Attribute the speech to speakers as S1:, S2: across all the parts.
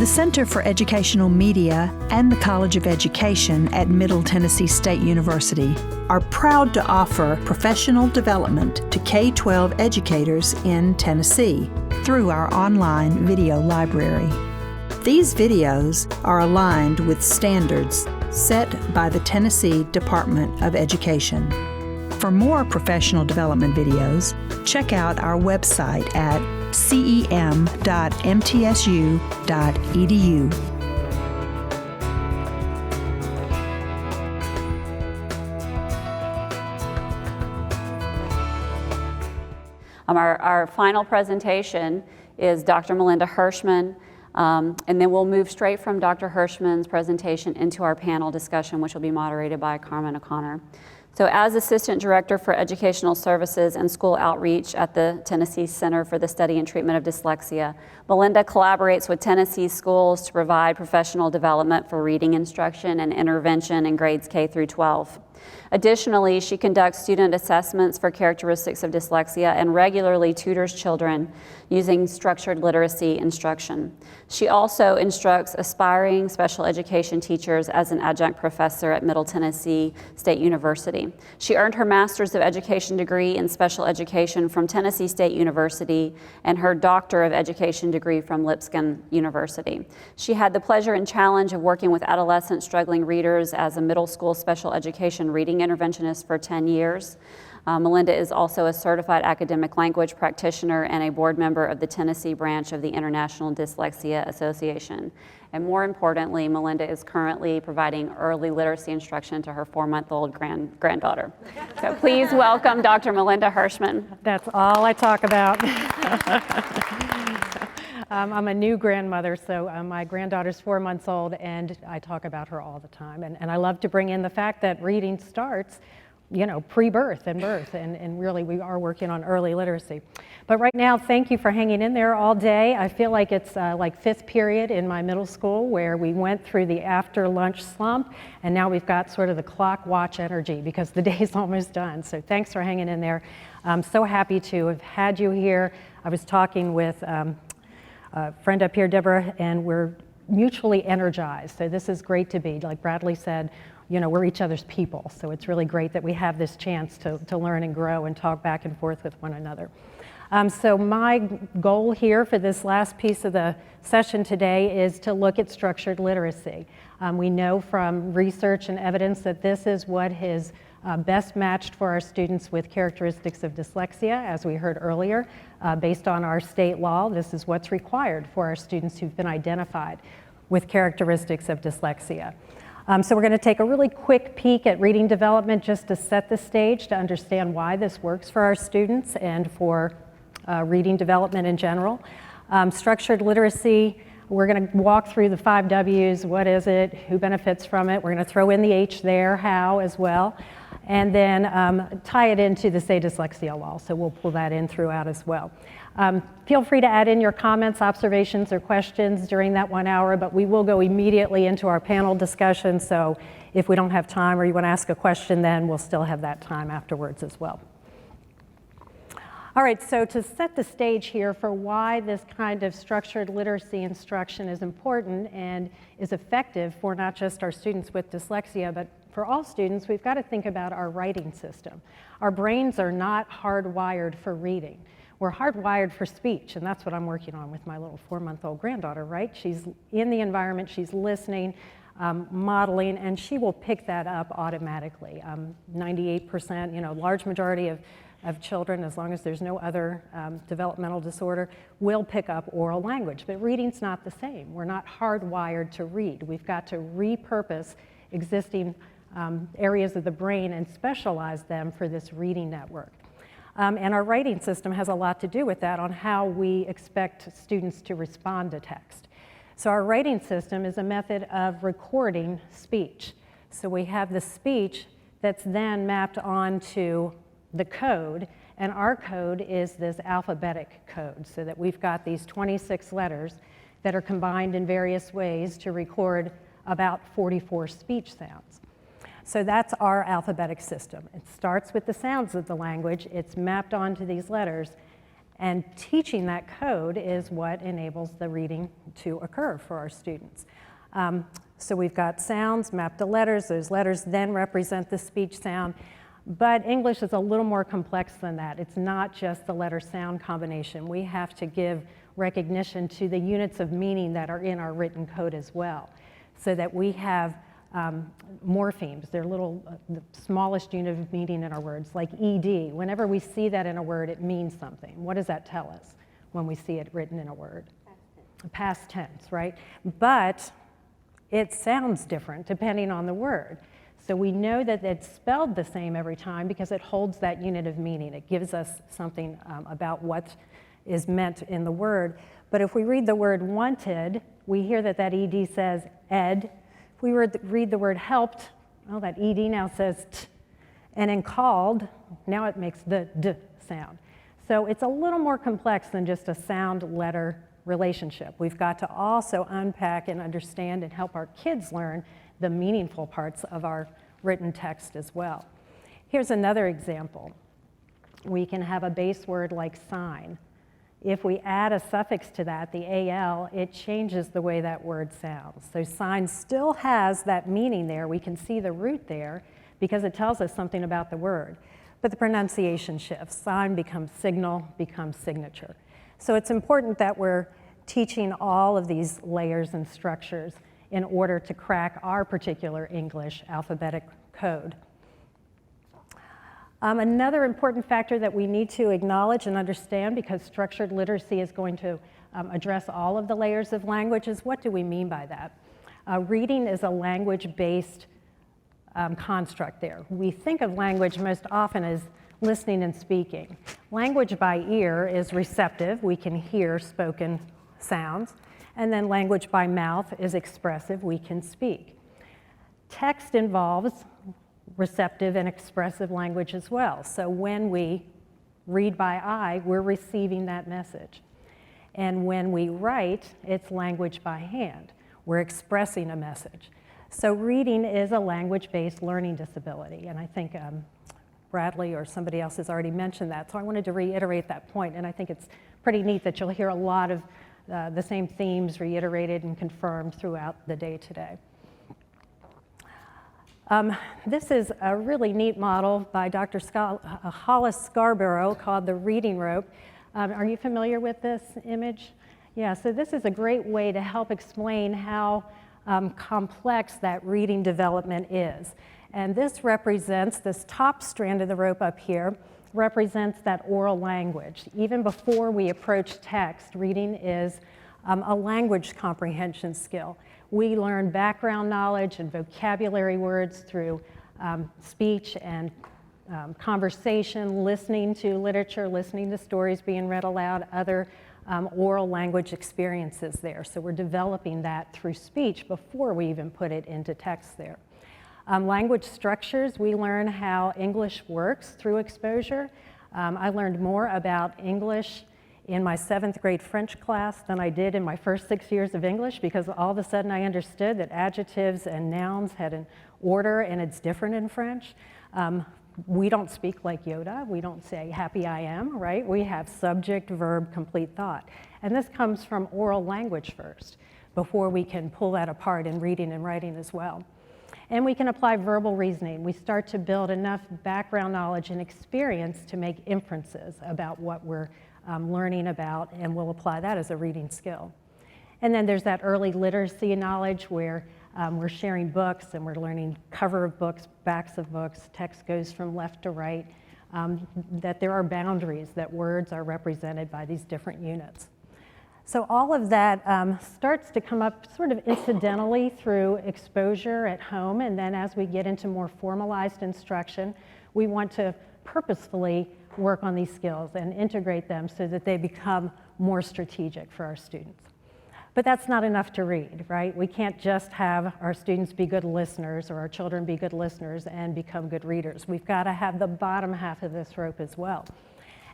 S1: The Center for Educational Media and the College of Education at Middle Tennessee State University are proud to offer professional development to K-12 educators in Tennessee through our online video library. These videos are aligned with standards set by the Tennessee Department of Education. For more professional development videos, check out our website at cem.mtsu.edu.
S2: Our final presentation is Dr. Melinda Hirschmann, and then we'll move straight from Dr. Hirschmann's presentation into our panel discussion, which will be moderated by Carmen O'Connor. So as Assistant Director for Educational Services and School Outreach at the Tennessee Center for the Study and Treatment of Dyslexia, Melinda collaborates with Tennessee schools to provide professional development for reading instruction and intervention in grades K through 12. Additionally, she conducts student assessments for characteristics of dyslexia and regularly tutors children using structured literacy instruction. She also instructs aspiring special education teachers as an adjunct professor at Middle Tennessee State University. She earned her Master's of Education degree in Special Education from Tennessee State University and her Doctor of Education degree from Lipscomb University. She had the pleasure and challenge of working with adolescent struggling readers as a middle school special education reading interventionist for 10 years. Melinda is also a certified academic language practitioner and a board member of the Tennessee branch of the International Dyslexia Association. And more importantly, Melinda is currently providing early literacy instruction to her 4-month-old granddaughter. So please welcome Dr. Melinda Hirschmann.
S3: That's all I talk about. I'm a new grandmother, so my granddaughter's 4 months old, and I talk about her all the time. And I love to bring in the fact that reading starts, you know, pre-birth and birth, and really we are working on early literacy. But right now, thank you for hanging in there all day. I feel like it's like 5th period in my middle school where we went through the after lunch slump, and now we've got sort of the clock watch energy because the day's almost done. So thanks for hanging in there. I'm so happy to have had you here. I was talking with a friend up here, Deborah, and we're mutually energized. So this is great to be, like Bradley said, you know, we're each other's people. So it's really great that we have this chance to learn and grow and talk back and forth with one another. So my goal here for this last piece of the session today is to look at structured literacy. We know from research and evidence that this is what is best matched for our students with characteristics of dyslexia, as we heard earlier. Based on our state law, this is what's required for our students who've been identified with characteristics of dyslexia. So we're going to take a really quick peek at reading development just to set the stage to understand why this works for our students and for reading development in general. Structured literacy, we're going to walk through the 5 W's. What is it? Who benefits from it? We're going to throw in the H there, how as well. And then tie it into the Say Dyslexia law. So we'll pull that in throughout as well. Feel free to add in your comments, observations, or questions during that 1 hour, but we will go immediately into our panel discussion. So if we don't have time or you want to ask a question, then we'll still have that time afterwards as well. All right, so to set the stage here for why this kind of structured literacy instruction is important and is effective for not just our students with dyslexia, but for all students, we've got to think about our writing system. Our brains are not hardwired for reading. We're hardwired for speech, and that's what I'm working on with my little 4-month-old granddaughter, right? She's in the environment, she's listening, modeling, and she will pick that up automatically. 98%, you know, large majority of children, as long as there's no other developmental disorder, will pick up oral language. But reading's not the same. We're not hardwired to read. We've got to repurpose existing areas of the brain and specialize them for this reading network. And our writing system has a lot to do with that on how we expect students to respond to text. So our writing system is a method of recording speech. So we have the speech that's then mapped onto the code, and our code is this alphabetic code, so that we've got these 26 letters that are combined in various ways to record about 44 speech sounds. So that's our alphabetic system. It starts with the sounds of the language, it's mapped onto these letters, And teaching that code is what enables the reading to occur for our students. So we've got sounds mapped to letters. Those letters then represent the speech sound. But English is a little more complex than that. It's not just the letter-sound combination. We have to give recognition to the units of meaning that are in our written code as well, so that we have morphemes. They're little, the smallest unit of meaning in our words, like ED. Whenever we see that in a word, it means something. What does that tell us when we see it written in a word? Past tense, right? But it sounds different depending on the word. So we know that it's spelled the same every time because it holds that unit of meaning. It gives us something about what is meant in the word. But if we read the word wanted, we hear that that ED says ed. If we read the word helped, well, that ED now says t. And in called, now it makes the d sound. So it's a little more complex than just a sound-letter relationship. We've got to also unpack and understand and help our kids learn the meaningful parts of our written text as well. Here's another example. We can have a base word like sign. If we add a suffix to that, the AL, it changes the way that word sounds. So sign still has that meaning there. We can see the root there because it tells us something about the word. But the pronunciation shifts. Sign becomes signal, becomes signature. So it's important that we're teaching all of these layers and structures in order to crack our particular English alphabetic code. Another important factor that we need to acknowledge and understand, because structured literacy is going to address all of the layers of language, is what do we mean by that? Reading is a language-based construct there. We think of language most often as listening and speaking. Language by ear is receptive. We can hear spoken sounds. And then language by mouth is expressive. We can speak. Text involves receptive and expressive language as well. So when we read by eye, we're receiving that message. And when we write, it's language by hand. We're expressing a message. So reading is a language-based learning disability. And I think Bradley or somebody else has already mentioned that. So I wanted to reiterate that point. And I think it's pretty neat that you'll hear a lot of the same themes reiterated and confirmed throughout the day today. This is a really neat model by Dr. Hollis Scarborough called the reading rope. Are you familiar with this image? Yeah, so this is a great way to help explain how complex that reading development is. And this represents, this top strand of the rope up here, represents that oral language. Even before we approach text, reading is a language comprehension skill. We learn background knowledge and vocabulary words through speech and conversation, listening to literature, listening to stories being read aloud, other oral language experiences there. So we're developing that through speech before we even put it into text there. Language structures, we learn how English works through exposure. I learned more about English in my 7th grade French class than I did in my first 6 years of English, because all of a sudden I understood that adjectives and nouns had an order, and it's different in French. We don't speak like Yoda. We don't say happy I am, right? We have subject, verb, complete thought. And this comes from oral language first, before we can pull that apart in reading and writing as well. And we can apply verbal reasoning. We start to build enough background knowledge and experience to make inferences about what we're learning about, and we'll apply that as a reading skill. And then there's that early literacy knowledge where we're sharing books and we're learning cover of books, backs of books, text goes from left to right, that there are boundaries, that words are represented by these different units. So all of that starts to come up sort of incidentally through exposure at home, and then as we get into more formalized instruction, we want to purposefully work on these skills and integrate them so that they become more strategic for our students. But that's not enough to read, right? We can't just have our students be good listeners or our children be good listeners and become good readers. We've got to have the bottom half of this rope as well.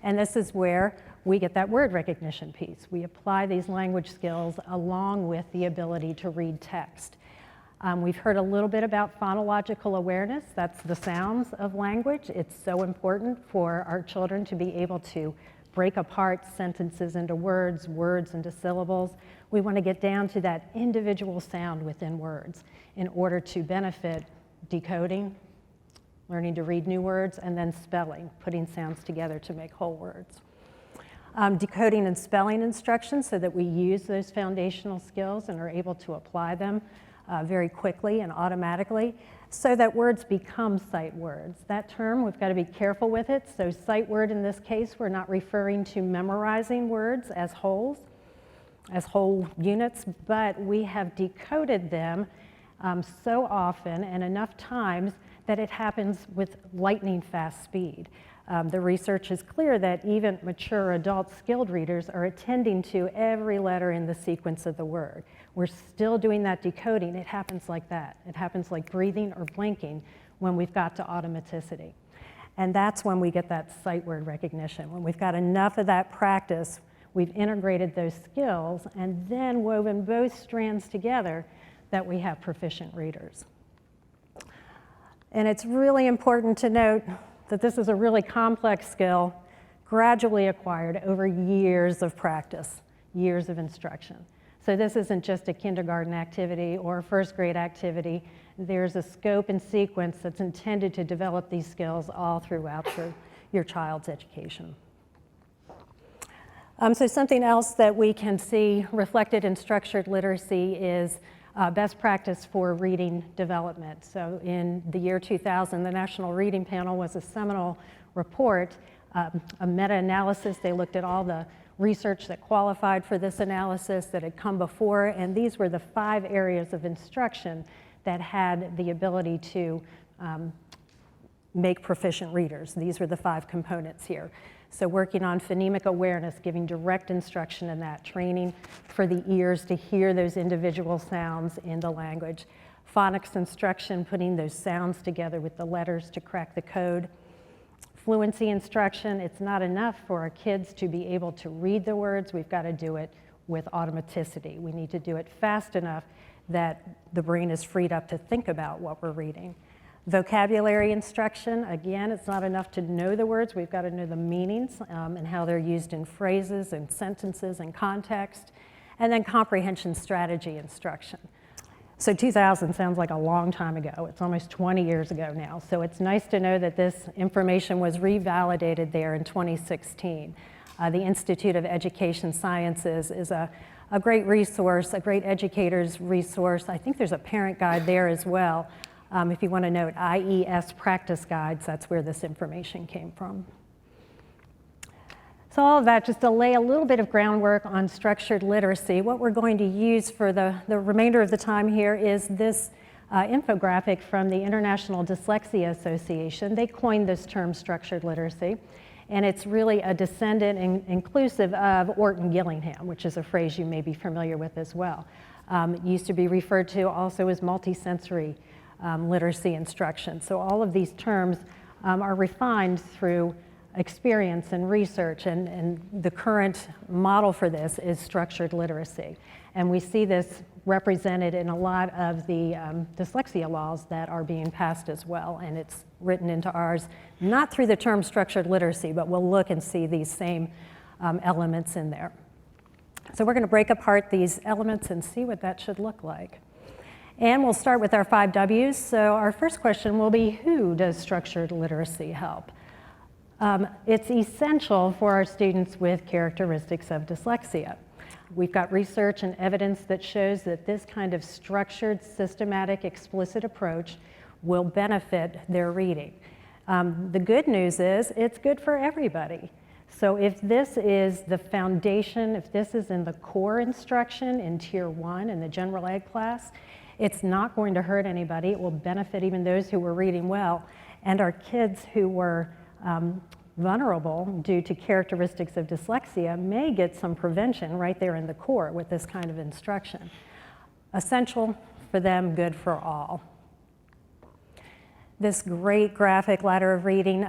S3: And this is where we get that word recognition piece. We apply these language skills along with the ability to read text. We've heard a little bit about phonological awareness. That's the sounds of language. It's so important for our children to be able to break apart sentences into words, words into syllables. We want to get down to that individual sound within words in order to benefit decoding, learning to read new words, and then spelling, putting sounds together to make whole words. Decoding and spelling instructions so that we use those foundational skills and are able to apply them very quickly and automatically so that words become sight words. That term, we've got to be careful with it. So sight word in this case, we're not referring to memorizing words as wholes, as whole units, but we have decoded them so often and enough times that it happens with lightning fast speed. The research is clear that even mature adult skilled readers are attending to every letter in the sequence of the word. We're still doing that decoding. It happens like that. It happens like breathing or blinking when we've got to automaticity. And that's when we get that sight word recognition. When we've got enough of that practice, we've integrated those skills and then woven both strands together that we have proficient readers. And it's really important to note that this is a really complex skill, gradually acquired over years of practice, years of instruction. So this isn't just a kindergarten activity or a first grade activity. There's a scope and sequence that's intended to develop these skills all throughout your child's education. So something else that we can see reflected in structured literacy is best practice for reading development. So in the year 2000, the National Reading Panel was a seminal report, a meta-analysis. They looked at all the research that qualified for this analysis that had come before, and these were the 5 areas of instruction that had the ability to make proficient readers. These were the 5 components here. So working on phonemic awareness, giving direct instruction in that, training for the ears to hear those individual sounds in the language. Phonics instruction, putting those sounds together with the letters to crack the code. Fluency instruction, it's not enough for our kids to be able to read the words, we've got to do it with automaticity. We need to do it fast enough that the brain is freed up to think about what we're reading. Vocabulary instruction, again, it's not enough to know the words, we've got to know the meanings and how they're used in phrases and sentences and context. And then comprehension strategy instruction. So 2000 sounds like a long time ago. It's almost 20 years ago now. So it's nice to know that this information was revalidated there in 2016. The Institute of Education Sciences is a great resource, a great educator's resource. I think there's a parent guide there as well. If you want to note IES practice guides, that's where this information came from. So all of that just to lay a little bit of groundwork on structured literacy. What we're going to use for the remainder of the time here is this infographic from the International Dyslexia Association. They coined this term structured literacy, and it's really a descendant and inclusive of Orton Gillingham, which is a phrase you may be familiar with as well. It used to be referred to also as multisensory literacy instruction. So all of these terms are refined through experience and research, and the current model for this is structured literacy. And we see this represented in a lot of the dyslexia laws that are being passed as well, and it's written into ours, not through the term structured literacy, but we'll look and see these same elements in there. So we're going to break apart these elements and see what that should look like. And we'll start with our 5 W's. So our first question will be, who does structured literacy help? It's essential for our students with characteristics of dyslexia. We've got research and evidence that shows that this kind of structured, systematic, explicit approach will benefit their reading. The good news is it's good for everybody. So if this is the foundation, if this is in the core instruction in Tier 1 in the general ed class, it's not going to hurt anybody. It will benefit even those who were reading well. And our kids who were vulnerable due to characteristics of dyslexia may get some prevention right there in the core with this kind of instruction. Essential for them, good for all. This great graphic ladder of reading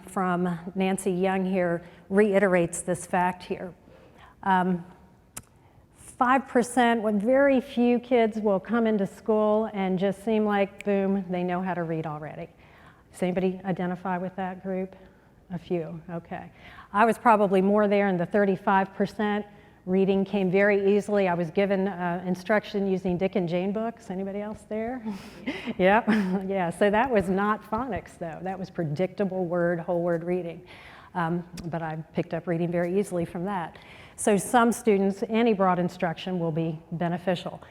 S3: from Nancy Young here reiterates this fact here. 5%, when very few kids will come into school and just seem like, boom, they know how to read already. Does anybody identify with that group? A few, okay. I was probably more there in the 35%. Reading came very easily. I was given instruction using Dick and Jane books. Anybody else there? Yep, yeah, so that was not phonics though. That was predictable word, whole word reading. But I picked up reading very easily from that. So some students, any broad instruction will be beneficial.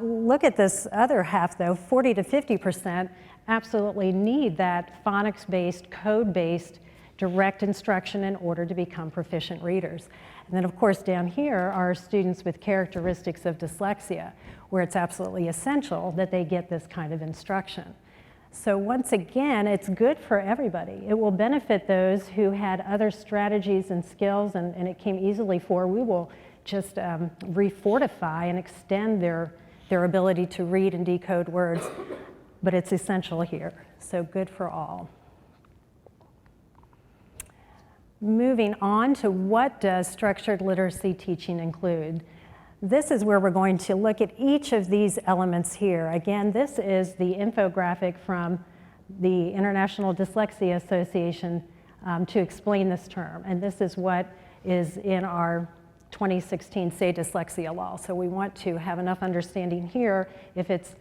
S3: Look at this other half though, 40 to 50% absolutely need that phonics-based, code-based direct instruction in order to become proficient readers. And then of course down here are students with characteristics of dyslexia, where it's absolutely essential that they get this kind of instruction. So once again, it's good for everybody. It will benefit those who had other strategies and skills and it came easily for. We will just refortify and extend their ability to read and decode words, but it's essential here. So good for all. Moving on to what does structured literacy teaching include? This is where we're going to look at each of these elements here. Again, this is the infographic from the International Dyslexia Association to explain this term. And this is what is in our 2016 Say Dyslexia law. So we want to have enough understanding here if it's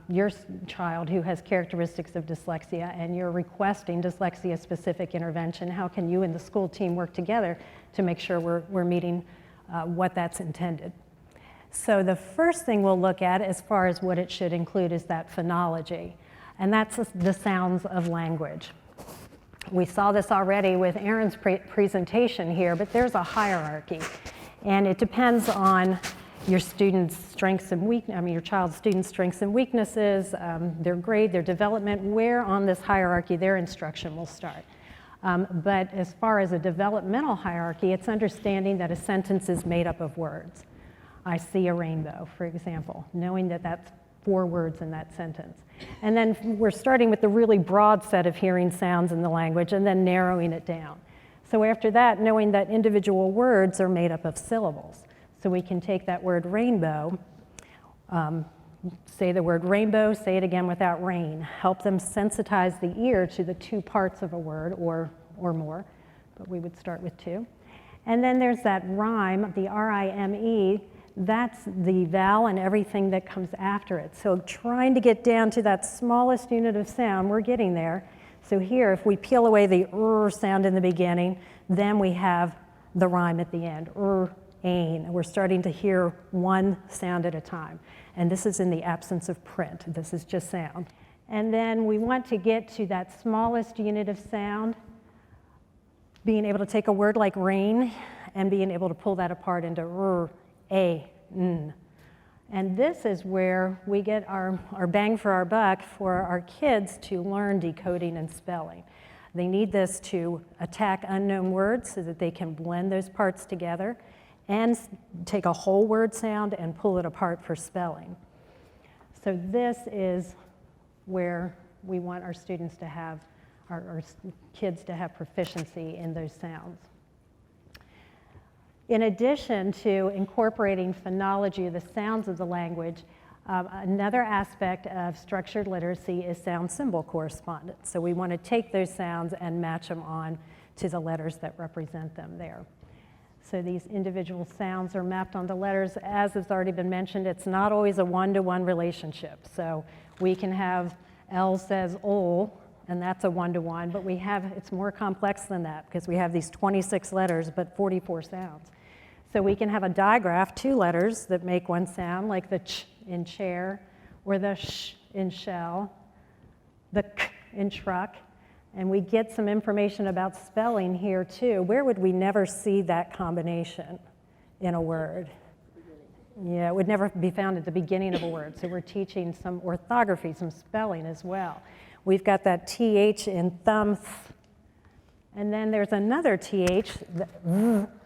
S3: your child who has characteristics of dyslexia and you're requesting dyslexia-specific intervention, how can you and the school team work together to make sure we're meeting what that's intended? So the first thing we'll look at as far as what it should include is that phonology, and that's the sounds of language. We saw this already with Aaron's presentation here, but there's a hierarchy, and it depends on your students' strengths and weaknesses, your child's students' strengths and weaknesses, their grade, their development, where on this hierarchy their instruction will start. But as far as a developmental hierarchy, it's understanding that a sentence is made up of words. I see a rainbow, for example, knowing that that's 4 words in that sentence. And then we're starting with the really broad set of hearing sounds in the language and then narrowing it down. So after that, knowing that individual words are made up of syllables. So we can take that word rainbow, say the word rainbow, say it again without rain, help them sensitize the ear to the 2 parts of a word or more, but we would start with 2. And then there's that rhyme, the R-I-M-E, that's the vowel and everything that comes after it. So trying to get down to that smallest unit of sound, we're getting there. So here, if we peel away the R sound in the beginning, then we have the rhyme at the end, ain. We're starting to hear one sound at a time. And this is in the absence of print. This is just sound. And then we want to get to that smallest unit of sound, being able to take a word like rain and being able to pull that apart into r, a, n. And this is where we get our bang for our buck for our kids to learn decoding and spelling. They need this to attack unknown words so that they can blend those parts together and take a whole word sound and pull it apart for spelling. So this is where we want our students to have, our kids to have proficiency in those sounds. In addition to incorporating phonology, the sounds of the language, another aspect of structured literacy is sound symbol correspondence. So we want to take those sounds and match them on to the letters that represent them there. So these individual sounds are mapped onto letters. As has already been mentioned, it's not always a one-to-one relationship. So we can have L says ol, and that's a one-to-one, but it's more complex than that because we have these 26 letters but 44 sounds. So we can have a digraph, 2 letters that make one sound, like the ch in chair, or the sh in shell, the k in truck, and we get some information about spelling here too. Where would we never see that combination in a word? Yeah, it would never be found at the beginning of a word. So we're teaching some orthography, some spelling as well. We've got that TH in thumb, and then there's another TH,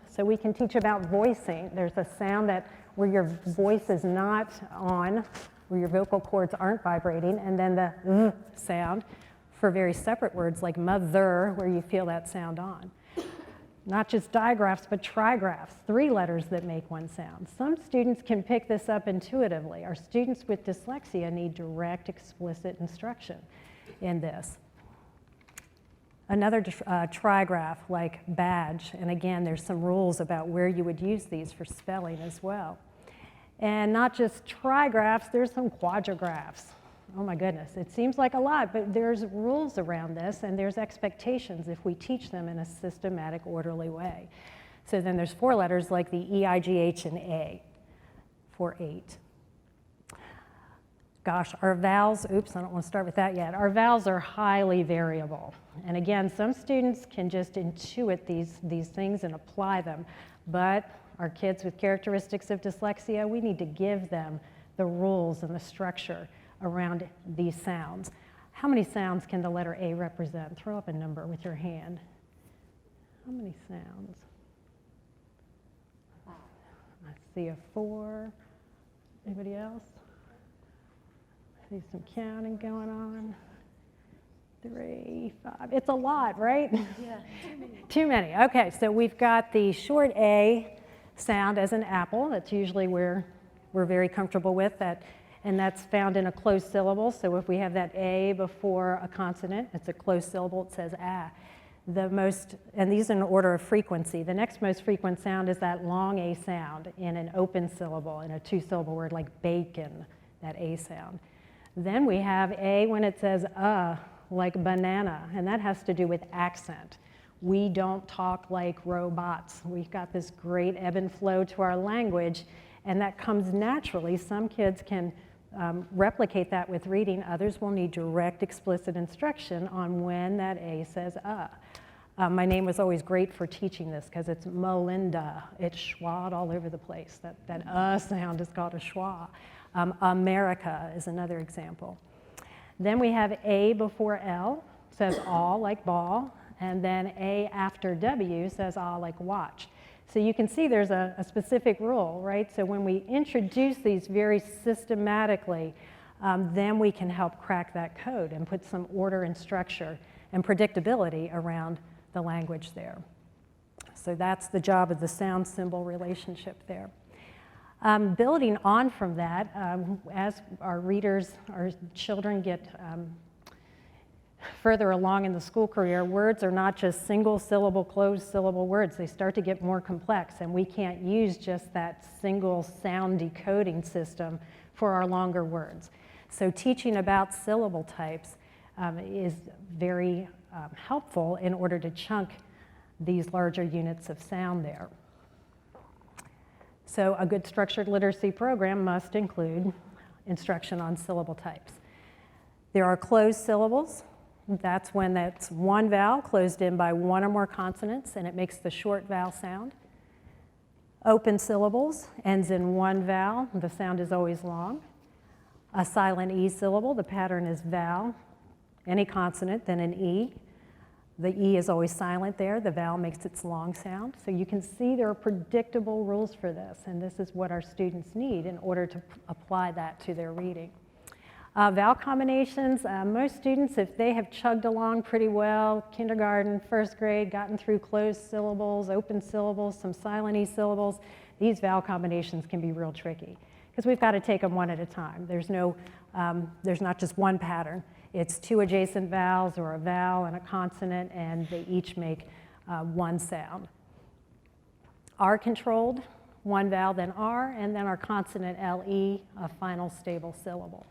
S3: so we can teach about voicing. There's a sound where your voice is not on, where your vocal cords aren't vibrating, and then the sound for very separate words like mother, where you feel that sound on. Not just digraphs, but trigraphs, 3 letters that make one sound. Some students can pick this up intuitively. Our students with dyslexia need direct, explicit instruction in this. Another trigraph like badge, and again, there's some rules about where you would use these for spelling as well. And not just trigraphs, there's some quadrigraphs. Oh my goodness, it seems like a lot, but there's rules around this and there's expectations if we teach them in a systematic, orderly way. So then there's 4 letters like the E, I, G, H, and A for 8. Gosh, our vowels, oops, I don't want to start with that yet. Our vowels are highly variable. And again, some students can just intuit these things and apply them, but our kids with characteristics of dyslexia, we need to give them the rules and the structure around these sounds. How many sounds can the letter A represent? Throw up a number with your hand. How many sounds? I see a 4. Anybody else? I see some counting going on. 3, 5. It's a lot, right?
S4: Yeah, too many.
S3: Too many. Okay, so we've got the short A sound as an apple. That's usually where we're very comfortable with that. And that's found in a closed syllable. So if we have that A before a consonant, it's a closed syllable, it says ah. And these are in order of frequency. The next most frequent sound is that long A sound in an open syllable, in a 2-syllable word like bacon, that A sound. Then we have A when it says like banana, and that has to do with accent. We don't talk like robots. We've got this great ebb and flow to our language, and that comes naturally. Some kids can replicate that with reading. Others will need direct, explicit instruction on when that A says My name was always great for teaching this because it's Melinda. It's schwa'd all over the place. That sound is called a schwa. America is another example. Then we have A before L, says all like ball, and then A after W says all like watch. So you can see there's a specific rule, right? So when we introduce these very systematically, then we can help crack that code and put some order and structure and predictability around the language there. So that's the job of the sound symbol relationship there. Building on from that, as our readers, our children get further along in the school career, words are not just single syllable, closed syllable words. They start to get more complex, and we can't use just that single sound decoding system for our longer words. So teaching about syllable types is very helpful in order to chunk these larger units of sound there. So a good structured literacy program must include instruction on syllable types. There are closed syllables. That's when that's one vowel closed in by one or more consonants, and it makes the short vowel sound. Open syllables ends in one vowel. The sound is always long. A silent E syllable, the pattern is vowel, any consonant, then an E. The E is always silent there. The vowel makes its long sound. So you can see there are predictable rules for this, and this is what our students need in order to apply that to their reading. Vowel combinations, most students, if they have chugged along pretty well, kindergarten, first grade, gotten through closed syllables, open syllables, some silent E syllables, these vowel combinations can be real tricky because we've got to take them one at a time. There's not just one pattern. It's 2 adjacent vowels or a vowel and a consonant, and they each make one sound. R controlled, one vowel, then R, and then our consonant LE, a final stable syllable.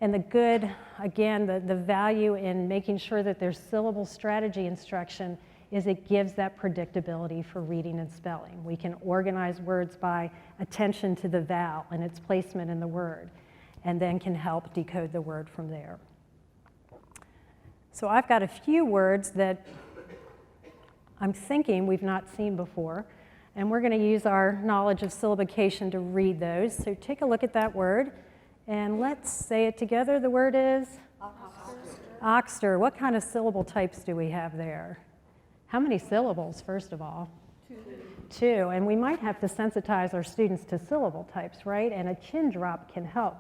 S3: And the good, again, the value in making sure that there's syllable strategy instruction is it gives that predictability for reading and spelling. We can organize words by attention to the vowel and its placement in the word, and then can help decode the word from there. So I've got a few words that I'm thinking we've not seen before, and we're going to use our knowledge of syllabication to read those. So take a look at that word, and let's say it together. The word is? Oxter. What kind of syllable types do we have there? How many syllables, first of all? 2. And we might have to sensitize our students to syllable types, right? And a chin drop can help,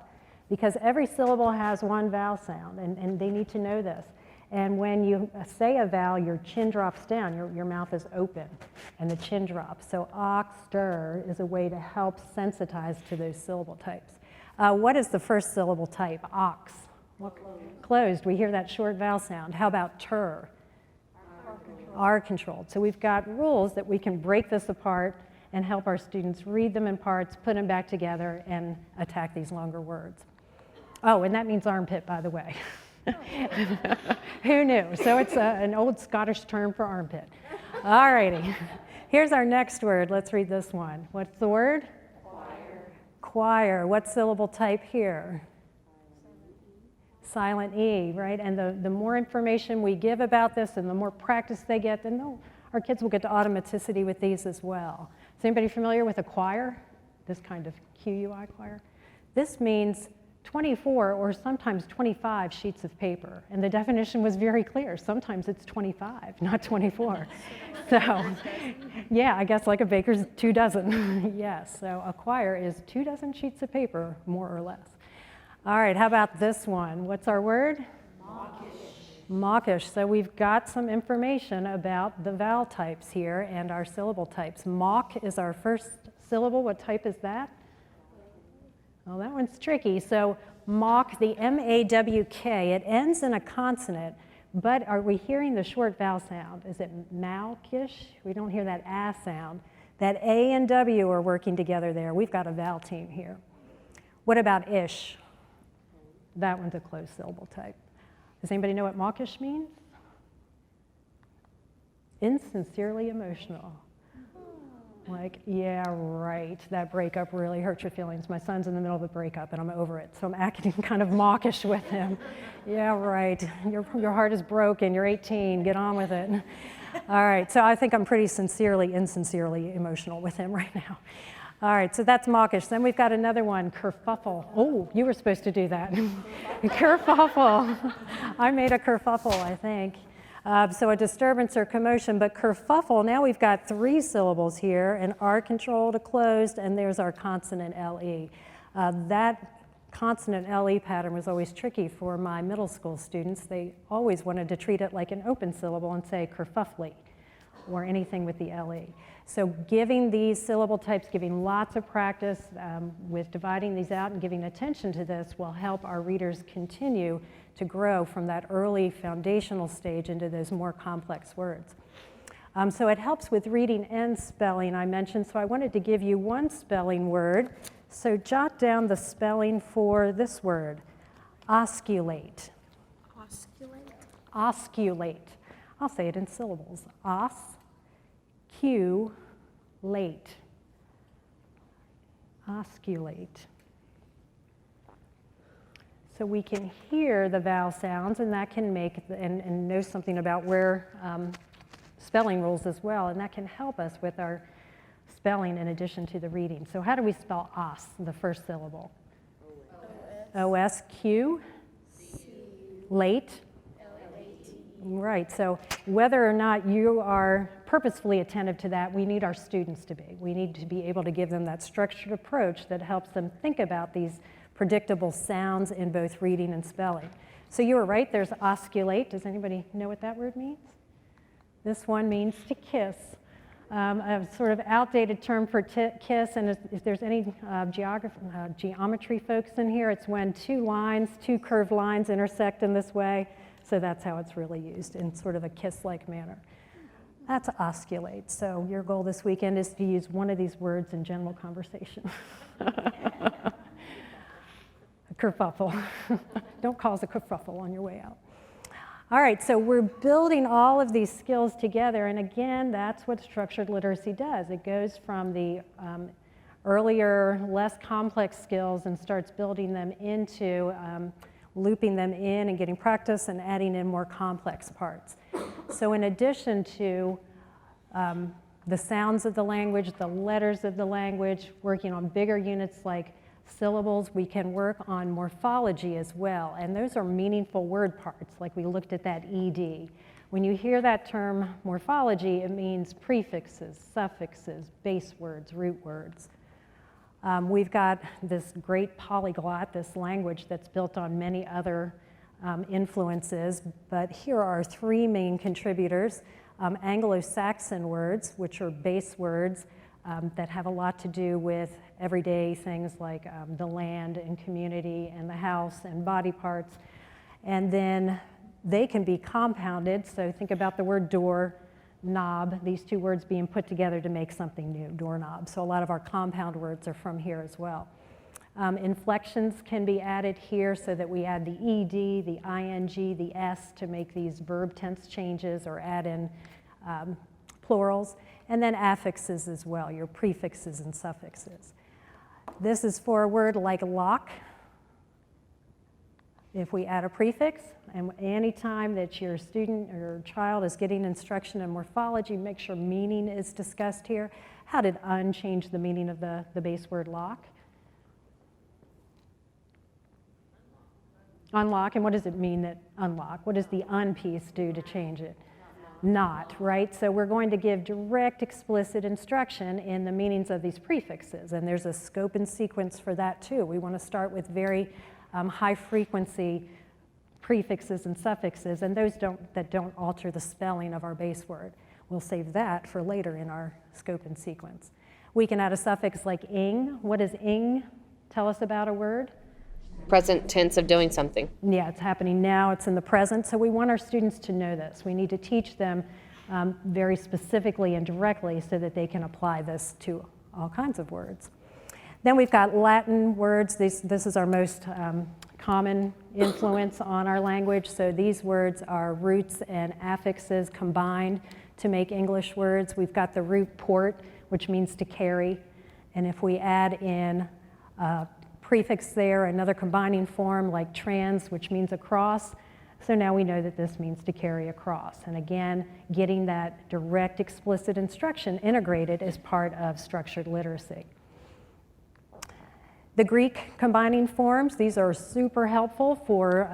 S3: because every syllable has one vowel sound, and they need to know this. And when you say a vowel, your chin drops down, your mouth is open, and the chin drops. So oxter is a way to help sensitize to those syllable types. What is the first syllable type? Ox. Closed. We hear that short vowel sound. How about ter? are controlled. So we've got rules that we can break this apart and help our students read them in parts, put them back together, and attack these longer words. Oh, and that means armpit, by the way. Who knew? So it's an old Scottish term for armpit. All righty. Here's our next word. Let's read this one. What's the word?
S4: Choir.
S3: Choir. What syllable type here? Silent E, right? And the more information we give about this and the more practice they get, then our kids will get to automaticity with these as well. Is anybody familiar with a choir? This kind of QUI choir? This means 24 or sometimes 25 sheets of paper. And the definition was very clear. Sometimes it's 25, not 24. So, yeah, I guess like a baker's 2 dozen. Yes, so a choir is 2 dozen sheets of paper, more or less. All right, how about this one? What's our word?
S4: Mawkish.
S3: Mawkish. So we've got some information about the vowel types here and our syllable types. Mawk is our first syllable. What type is that? Well, that one's tricky. So mawk, the M-A-W-K, it ends in a consonant, but are we hearing the short vowel sound? Is it mawkish? We don't hear that A sound. That A and W are working together there. We've got a vowel team here. What about ish? That one's a closed syllable type. Does anybody know what mawkish means? Insincerely emotional. Like, yeah, right, that breakup really hurt your feelings. My son's in the middle of a breakup and I'm over it, so I'm acting kind of mawkish with him. Yeah, right, your heart is broken, you're 18, get on with it. All right, so I think I'm pretty insincerely emotional with him right now. All right, so that's mawkish. Then we've got another one, kerfuffle. Oh, you were supposed to do that. Kerfuffle. I made a kerfuffle, I think. So a disturbance or commotion, but kerfuffle, now we've got 3 syllables here, an R controlled, a closed, and there's our consonant LE. That consonant LE pattern was always tricky for my middle school students. They always wanted to treat it like an open syllable and say kerfuffly, or anything with the LE. So giving these syllable types, giving lots of practice with dividing these out and giving attention to this will help our readers continue to grow from that early foundational stage into those more complex words. So it helps with reading and spelling, I mentioned, so I wanted to give you one spelling word. So jot down the spelling for this word, osculate.
S4: Osculate.
S3: Osculate. I'll say it in syllables. Osculate. Osculate. So we can hear the vowel sounds, and that can make, and know something about where spelling rules as well, and that can help us with our spelling in addition to the reading. So how do we spell os, the first syllable? O-S-Q, late. Right, so whether or not you are purposefully attentive to that, we need our students to be. We need to be able to give them that structured approach that helps them think about these predictable sounds in both reading and spelling. So you were right, there's osculate. Does anybody know what that word means? This one means to kiss. A sort of outdated term for kiss, and if there's any geometry folks in here, it's when 2 curved lines intersect in this way. So that's how it's really used, in sort of a kiss-like manner. That's osculate. So your goal this weekend is to use one of these words in general conversation. A kerfuffle. Don't cause a kerfuffle on your way out. All right, so we're building all of these skills together, and again, that's what structured literacy does. It goes from the earlier, less complex skills and starts building them into looping them in and getting practice and adding in more complex parts. So in addition to the sounds of the language, the letters of the language, working on bigger units like syllables, we can work on morphology as well, and those are meaningful word parts, like we looked at that ED. When you hear that term morphology, it means prefixes, suffixes, base words, root words. We've got this great polyglot, this language that's built on many other influences, but here are 3 main contributors. Anglo-Saxon words, which are base words that have a lot to do with everyday things like the land and community and the house and body parts. And then they can be compounded, so think about the word door. knob, these two words being put together to make something new, doorknob. So a lot of our compound words are from here as well. Inflections can be added here so that we add the ed, the ing, the s to make these verb tense changes or add in plurals. And then affixes as well, your prefixes and suffixes. This is for a word like lock. If we add a prefix, and any time that your student or child is getting instruction in morphology, make sure meaning is discussed here. How did un change the meaning of the base word lock? Unlock, and what does it mean that unlock? What does the un piece do to change it? Not, right? So we're going to give direct, explicit instruction in the meanings of these prefixes, and there's a scope and sequence for that too. We want to start with very high frequency prefixes and suffixes, and those that don't alter the spelling of our base word. We'll save that for later in our scope and sequence. We can add a suffix like ing. What does ing tell us about a word?
S5: Present tense of doing something.
S3: Yeah, it's happening now, it's in the present, so we want our students to know this. We need to teach them very specifically and directly so that they can apply this to all kinds of words. Then we've got Latin words. This is our most common influence on our language, so these words are roots and affixes combined to make English words. We've got the root port, which means to carry, and if we add in prefix there, another combining form like trans, which means across. So now we know that this means to carry across. And again, getting that direct, explicit instruction integrated is part of structured literacy. The Greek combining forms, these are super helpful for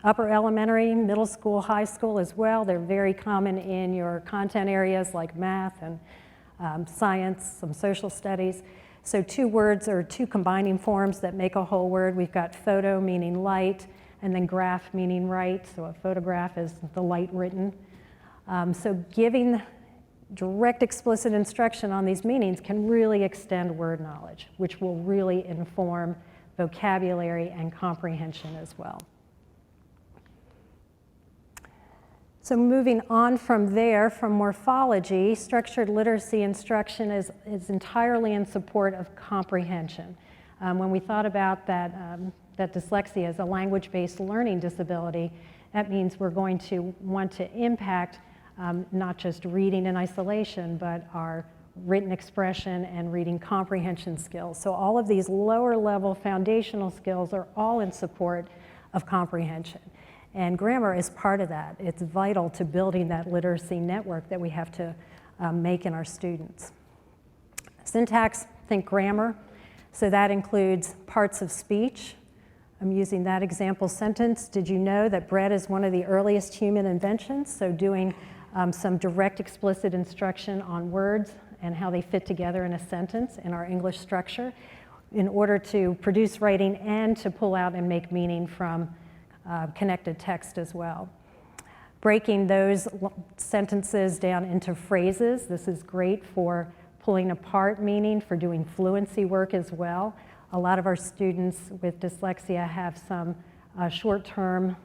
S3: upper elementary, middle school, high school as well. They're very common in your content areas like math and science, some social studies. So two words or two combining forms that make a whole word. We've got photo meaning light, and then graph meaning write. So a photograph is the light written. So giving direct explicit instruction on these meanings can really extend word knowledge, which will really inform vocabulary and comprehension as well. So moving on from there, from morphology, structured literacy instruction is entirely in support of comprehension. When we thought about that dyslexia as a language-based learning disability, that means we're going to want to impact not just reading in isolation, but our written expression and reading comprehension skills. So all of these lower level foundational skills are all in support of comprehension. And grammar is part of that. It's vital to building that literacy network that we have to make in our students. Syntax, think grammar. So that includes parts of speech. I'm using that example sentence. Did you know that bread is one of the earliest human inventions? So doing some direct explicit instruction on words and how they fit together in a sentence in our English structure in order to produce writing and to pull out and make meaning from connected text as well. Breaking those sentences down into phrases. This is great for pulling apart meaning, for doing fluency work as well. A lot of our students with dyslexia have some short-term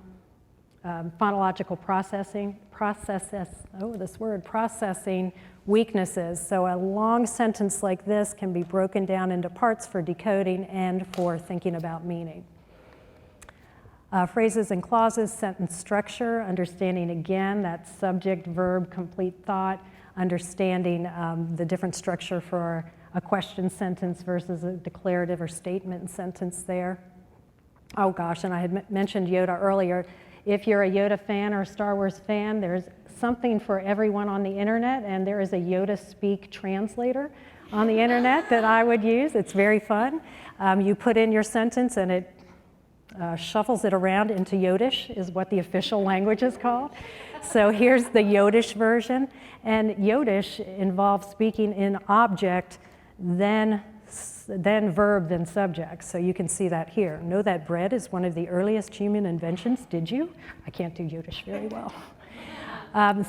S3: phonological processing weaknesses. So a long sentence like this can be broken down into parts for decoding and for thinking about meaning. Phrases and clauses, sentence structure, understanding again that subject, verb, complete thought, understanding the different structure for a question sentence versus a declarative or statement sentence there. Oh gosh, and I had mentioned Yoda earlier. If you're a Yoda fan or a Star Wars fan, there's something for everyone on the internet, and there is a Yoda Speak translator on the internet that I would use. It's very fun. You put in your sentence and it shuffles it around into Yodish, is what the official language is called. So here's the Yodish version, and Yodish involves speaking in object, then verb, then subject. So you can see that here. Know that bread is one of the earliest human inventions, did you? I can't do Yodish very well.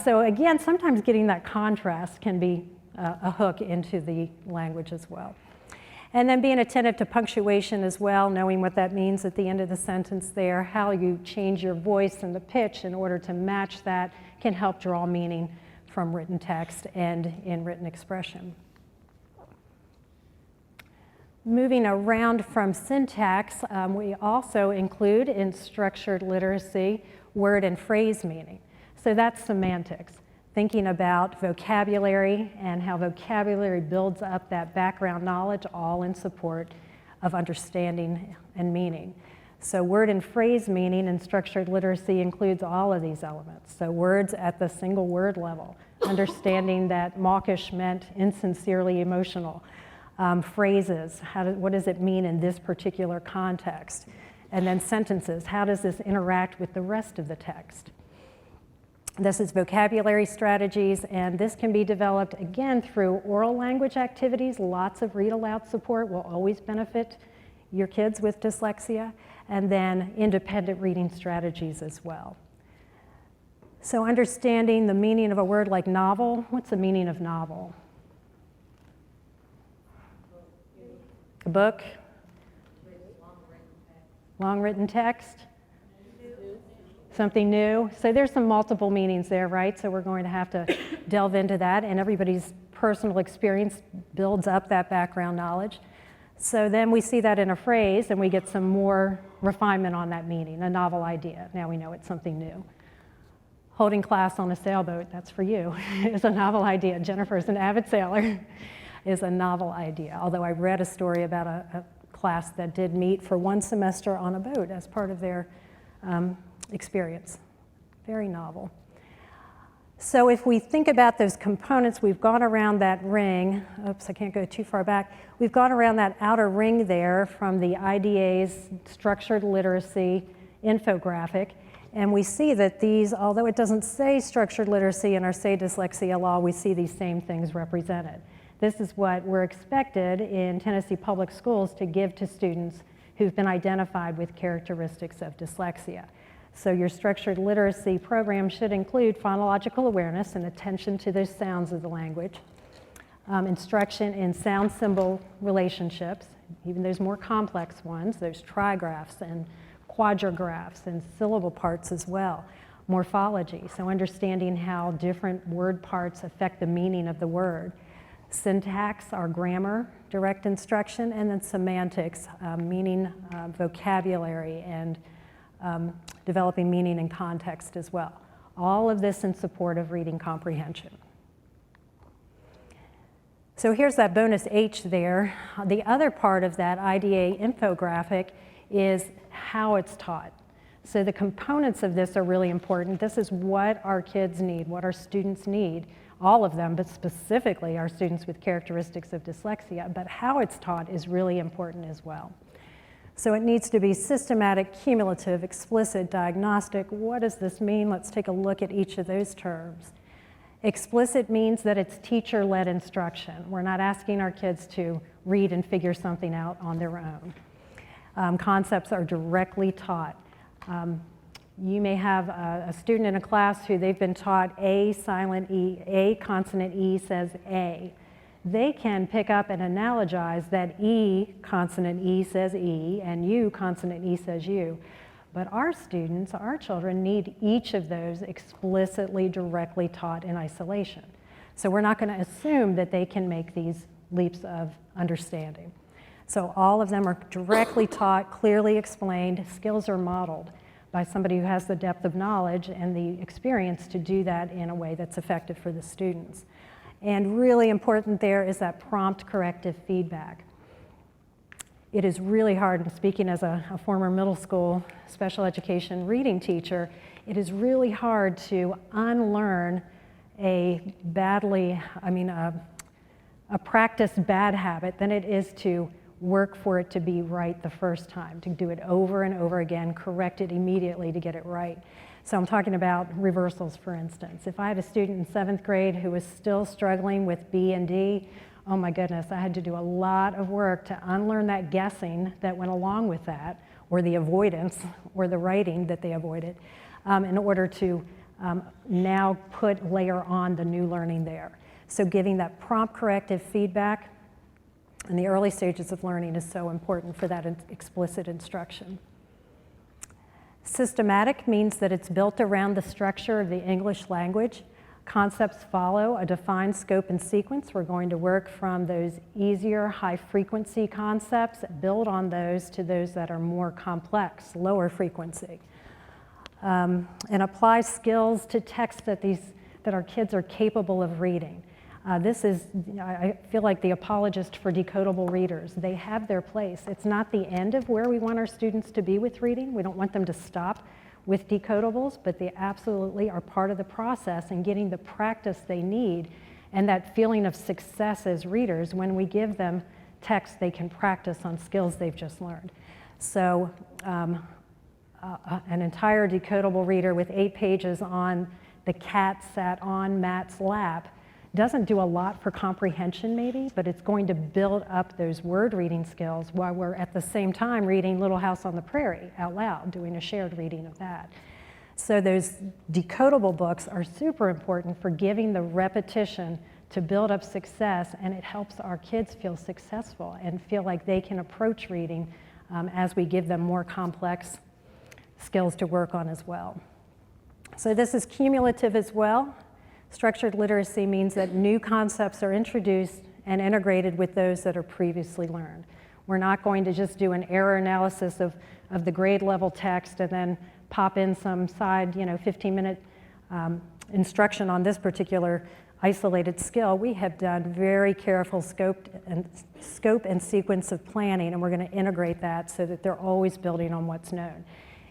S3: So again, sometimes getting that contrast can be a hook into the language as well. And then being attentive to punctuation as well, knowing what that means at the end of the sentence there, how you change your voice and the pitch in order to match that can help draw meaning from written text and in written expression. Moving around from syntax, we also include in structured literacy word and phrase meaning. So that's semantics, thinking about vocabulary and how vocabulary builds up that background knowledge, all in support of understanding and meaning. So word and phrase meaning in structured literacy includes all of these elements. So words at the single word level, understanding that mawkish meant insincerely emotional. Phrases, what does it mean in this particular context? And then sentences, how does this interact with the rest of the text? This is vocabulary strategies, and this can be developed again through oral language activities. Lots of read aloud support will always benefit your kids with dyslexia, and then independent reading strategies as well. So understanding the meaning of a word like novel, what's the meaning of novel? A book? Long written text? Something new. So there's some multiple meanings there, right? So we're going to have to delve into that, and everybody's personal experience builds up that background knowledge. So then we see that in a phrase, and we get some more refinement on that meaning, a novel idea. Now we know it's something new. Holding class on a sailboat, that's for you, is a novel idea. Jennifer's an avid sailor, is a novel idea. Although I read a story about a class that did meet for one semester on a boat as part of their experience. Very novel. So if we think about those components, we've gone around that ring. Oops, I can't go too far back. We've gone around that outer ring there from the IDA's structured literacy infographic. And we see that these, although it doesn't say structured literacy in our Say Dyslexia law, we see these same things represented. This is what we're expected in Tennessee public schools to give to students who've been identified with characteristics of dyslexia. So your structured literacy program should include phonological awareness and attention to the sounds of the language, instruction in sound symbol relationships, even those more complex ones, there's trigraphs and quadrigraphs and syllable parts as well, morphology, so understanding how different word parts affect the meaning of the word, syntax, our grammar, direct instruction, and then semantics, meaning, vocabulary, and developing meaning and context as well. All of this in support of reading comprehension. So here's that bonus H there. The other part of that IDA infographic is how it's taught. So the components of this are really important. This is what our kids need, what our students need, all of them, but specifically our students with characteristics of dyslexia, but how it's taught is really important as well. So it needs to be systematic, cumulative, explicit, diagnostic. What does this mean? Let's take a look at each of those terms. Explicit means that it's teacher-led instruction. We're not asking our kids to read and figure something out on their own. Concepts are directly taught. You may have a student in a class who they've been taught A, silent E, A, consonant E says A. They can pick up and analogize that E, consonant E says E, and U, consonant E says U. But our students, our children, need each of those explicitly, directly taught in isolation. So we're not going to assume that they can make these leaps of understanding. So all of them are directly taught, clearly explained. Skills are modeled by somebody who has the depth of knowledge and the experience to do that in a way that's effective for the students. And really important there is that prompt corrective feedback. It is really hard, and speaking as a former middle school special education reading teacher, it is really hard to unlearn a practiced bad habit than it is to work for it to be right the first time, to do it over and over again, correct it immediately to get it right. So I'm talking about reversals, for instance. If I had a student in 7th grade who was still struggling with B and D, oh my goodness, I had to do a lot of work to unlearn that guessing that went along with that, or the avoidance, or the writing that they avoided, in order to now layer on the new learning there. So giving that prompt corrective feedback in the early stages of learning is so important for that explicit instruction. Systematic means that it's built around the structure of the English language. Concepts follow a defined scope and sequence. We're going to work from those easier, high-frequency concepts, build on those to those that are more complex, lower frequency, and apply skills to texts that our kids are capable of reading. This is, I feel like the apologist for decodable readers. They have their place. It's not the end of where we want our students to be with reading. We don't want them to stop with decodables, but they absolutely are part of the process and getting the practice they need and that feeling of success as readers. When we give them text, they can practice on skills they've just learned. So an entire decodable reader with 8 pages on the cat sat on Matt's lap doesn't do a lot for comprehension maybe, but it's going to build up those word reading skills while we're at the same time reading Little House on the Prairie out loud, doing a shared reading of that. So those decodable books are super important for giving the repetition to build up success, and it helps our kids feel successful and feel like they can approach reading as we give them more complex skills to work on as well. So this is cumulative as well. Structured literacy means that new concepts are introduced and integrated with those that are previously learned. We're not going to just do an error analysis of the grade level text and then pop in some side, 15-minute instruction on this particular isolated skill. We have done very careful scope and sequence of planning, and we're going to integrate that so that they're always building on what's known.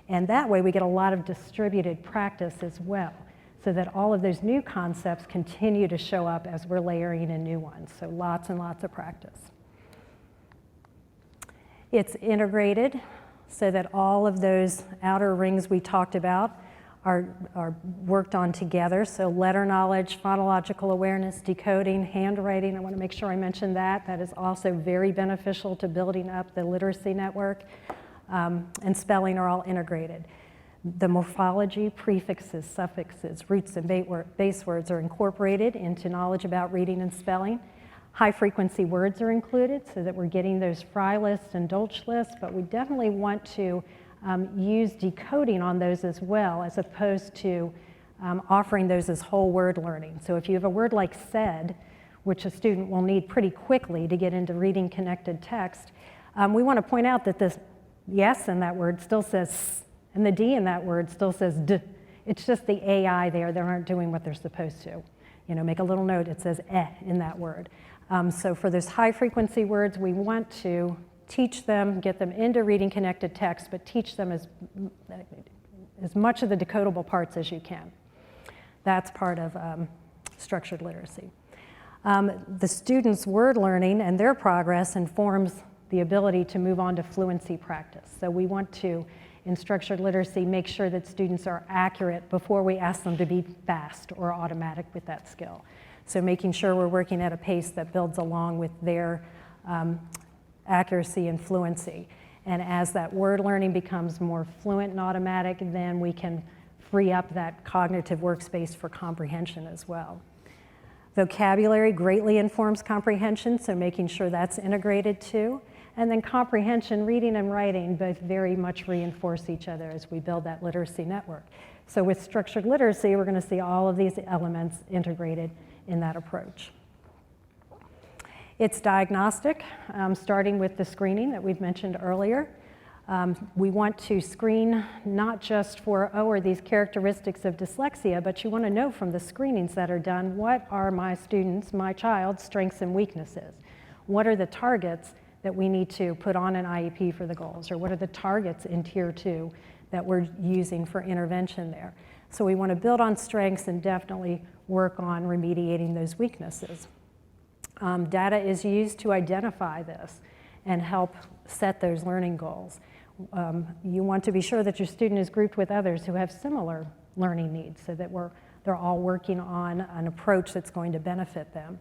S3: And that way we get a lot of distributed practice as well, so that all of those new concepts continue to show up as we're layering in new ones. So lots and lots of practice. It's integrated so that all of those outer rings we talked about are worked on together. So letter knowledge, phonological awareness, decoding, handwriting. I want to make sure I mention that. That is also very beneficial to building up the literacy network. And spelling are all integrated. The morphology, prefixes, suffixes, roots, and base words are incorporated into knowledge about reading and spelling. High-frequency words are included so that we're getting those Fry lists and Dolch lists, but we definitely want to use decoding on those as well, as opposed to offering those as whole word learning. So if you have a word like said, which a student will need pretty quickly to get into reading connected text, we want to point out that this yes in that word still says s, and the D in that word still says d. It's just the AI there that aren't doing what they're supposed to. Make a little note, it says eh in that word. So for those high frequency words, we want to teach them, get them into reading connected text, but teach them as much of the decodable parts as you can. That's part of structured literacy. The students' word learning and their progress informs the ability to move on to fluency practice. So we want to, in structured literacy, make sure that students are accurate before we ask them to be fast or automatic with that skill. So making sure we're working at a pace that builds along with their accuracy and fluency. And as that word learning becomes more fluent and automatic, then we can free up that cognitive workspace for comprehension as well. Vocabulary greatly informs comprehension, so making sure that's integrated too. And then comprehension, reading and writing both very much reinforce each other as we build that literacy network. So with structured literacy, we're going to see all of these elements integrated in that approach. It's diagnostic, starting with the screening that we've mentioned earlier. We want to screen not just for, are these characteristics of dyslexia, but you want to know from the screenings that are done, what are my students, my child's strengths and weaknesses? What are the targets that we need to put on an IEP for the goals, or what are the targets in Tier 2 that we're using for intervention there? So we want to build on strengths and definitely work on remediating those weaknesses. Data is used to identify this and help set those learning goals. You want to be sure that your student is grouped with others who have similar learning needs so that they're all working on an approach that's going to benefit them.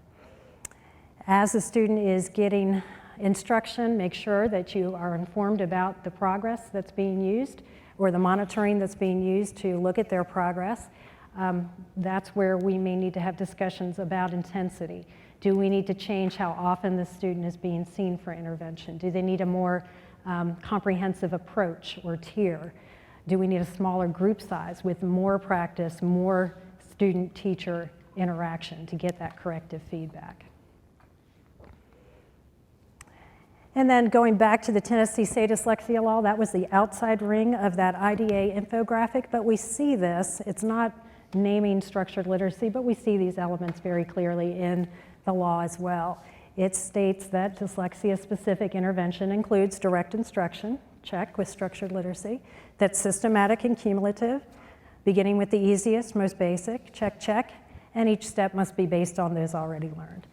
S3: As the student is getting instruction, make sure that you are informed about the progress that's being used or the monitoring that's being used to look at their progress. That's where we may need to have discussions about intensity. Do we need to change how often the student is being seen for intervention? Do they need a more comprehensive approach or tier? Do we need a smaller group size with more practice, more student-teacher interaction to get that corrective feedback. And then going back to the Tennessee State Dyslexia Law, that was the outside ring of that IDA infographic, but we see this, it's not naming structured literacy, but we see these elements very clearly in the law as well. It states that dyslexia-specific intervention includes direct instruction, check with structured literacy, that's systematic and cumulative, beginning with the easiest, most basic, check, check, and each step must be based on those already learned.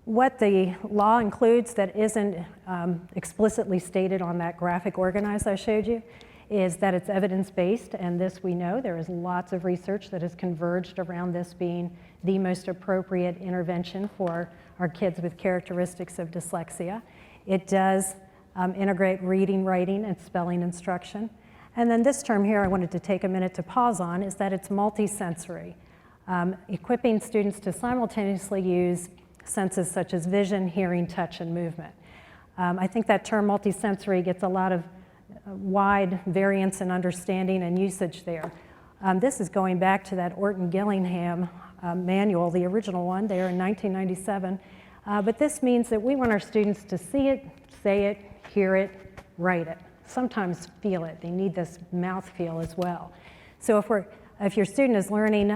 S3: What the law includes that isn't explicitly stated on that graphic organize I showed you is that it's evidence-based, and this we know. There is lots of research that has converged around this being the most appropriate intervention for our kids with characteristics of dyslexia. It does integrate reading, writing, and spelling instruction. And then this term here I wanted to take a minute to pause on is that it's multisensory, equipping students to simultaneously use senses such as vision, hearing, touch, and movement. I think that term multisensory gets a lot of wide variance in understanding and usage there. This is going back to that Orton Gillingham manual, the original one there in 1997. But this means that we want our students to see it, say it, hear it, write it, sometimes feel it. They need this mouth feel as well. So if your student is learning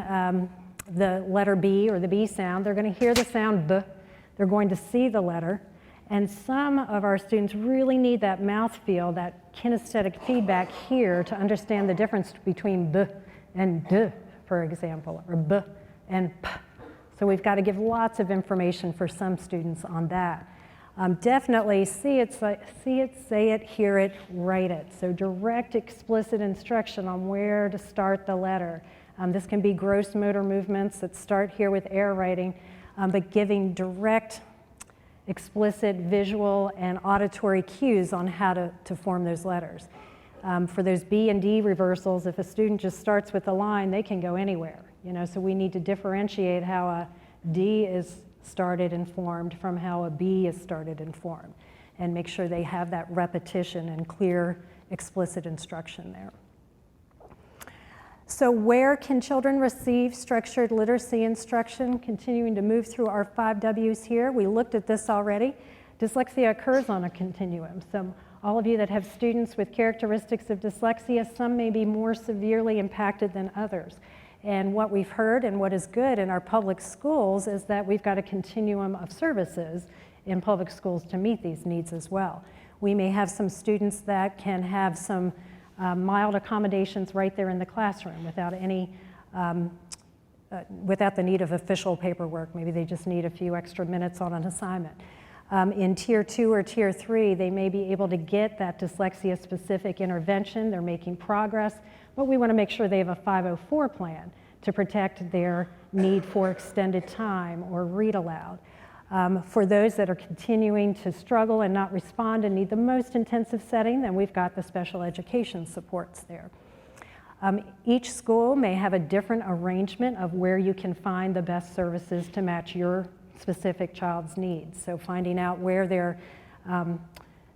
S3: the letter B or the B sound, they're going to hear the sound B, they're going to see the letter, and some of our students really need that mouth feel, that kinesthetic feedback here to understand the difference between B and D, for example, or B and P. So we've got to give lots of information for some students on that. Definitely see it, say it, hear it, write it. So direct, explicit instruction on where to start the letter. This can be gross motor movements that start here with air writing, but giving direct, explicit visual and auditory cues on how to form those letters. For those B and D reversals, if a student just starts with a line, they can go anywhere. So we need to differentiate how a D is started and formed from how a B is started and formed, and make sure they have that repetition and clear, explicit instruction there. So where can children receive structured literacy instruction? Continuing to move through our 5 W's here. We looked at this already. Dyslexia occurs on a continuum. So all of you that have students with characteristics of dyslexia, some may be more severely impacted than others. And what we've heard and what is good in our public schools is that we've got a continuum of services in public schools to meet these needs as well. We may have some students that can have some mild accommodations right there in the classroom without without the need of official paperwork. Maybe they just need a few extra minutes on an assignment. In Tier 2 or Tier 3, they may be able to get that dyslexia-specific intervention. They're making progress, but we want to make sure they have a 504 plan to protect their need for extended time or read aloud. For those that are continuing to struggle and not respond and need the most intensive setting, then we've got the special education supports there. Each school may have a different arrangement of where you can find the best services to match your specific child's needs. So finding out where their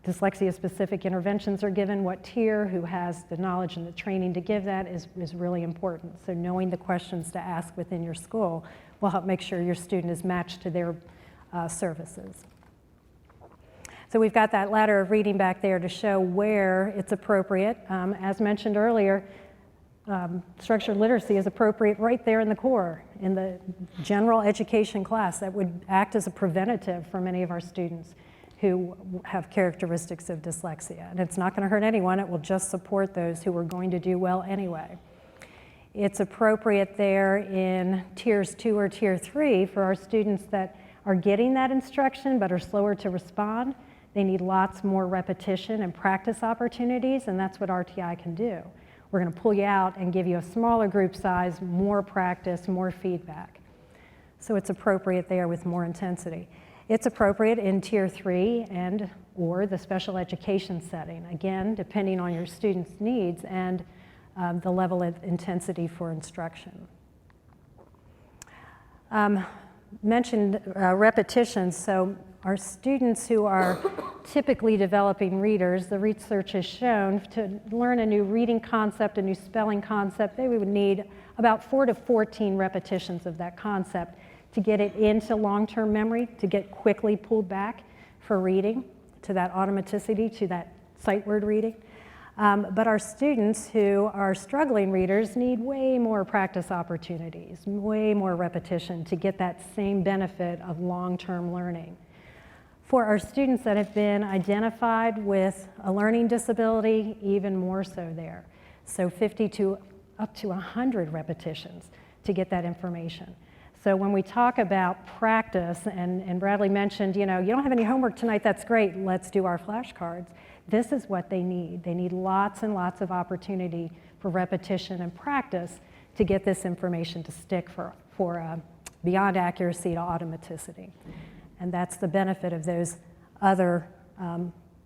S3: dyslexia-specific interventions are given, what tier, who has the knowledge and the training to give that is really important. So knowing the questions to ask within your school will help make sure your student is matched to their services. So we've got that ladder of reading back there to show where it's appropriate. As mentioned earlier, structured literacy is appropriate right there in the core, in the general education class. That would act as a preventative for many of our students who have characteristics of dyslexia. And it's not going to hurt anyone, it will just support those who are going to do well anyway. It's appropriate there in Tiers 2 or Tier 3 for our students that are getting that instruction but are slower to respond. They need lots more repetition and practice opportunities, and that's what RTI can do. We're going to pull you out and give you a smaller group size, more practice, more feedback. So it's appropriate there with more intensity. It's appropriate in Tier 3 and or the special education setting, again, depending on your student's needs and the level of intensity for instruction. Mentioned repetition, so our students who are typically developing readers, the research has shown to learn a new reading concept, a new spelling concept, they would need about 4 to 14 repetitions of that concept to get it into long-term memory, to get quickly pulled back for reading, to that automaticity, to that sight word reading. But our students who are struggling readers need way more practice opportunities, way more repetition to get that same benefit of long-term learning. For our students that have been identified with a learning disability, even more so there. So 50 to up to 100 repetitions to get that information. So when we talk about practice, and Bradley mentioned, you know, you don't have any homework tonight, that's great, let's do our flashcards. This is what they need. They need lots and lots of opportunity for repetition and practice to get this information to stick for beyond accuracy to automaticity. And that's the benefit of those other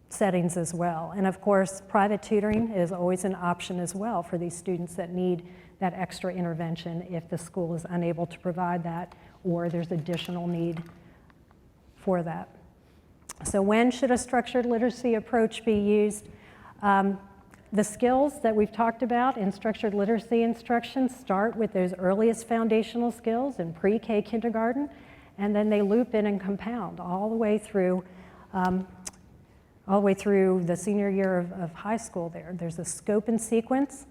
S3: settings as well. And of course, private tutoring is always an option as well for these students that need that extra intervention if the school is unable to provide that or there's additional need for that. So when should a structured literacy approach be used? The skills that we've talked about in structured literacy instruction start with those earliest foundational skills in pre-K kindergarten, and then they loop in and compound all the way through the senior year of high school there. There's a scope and sequence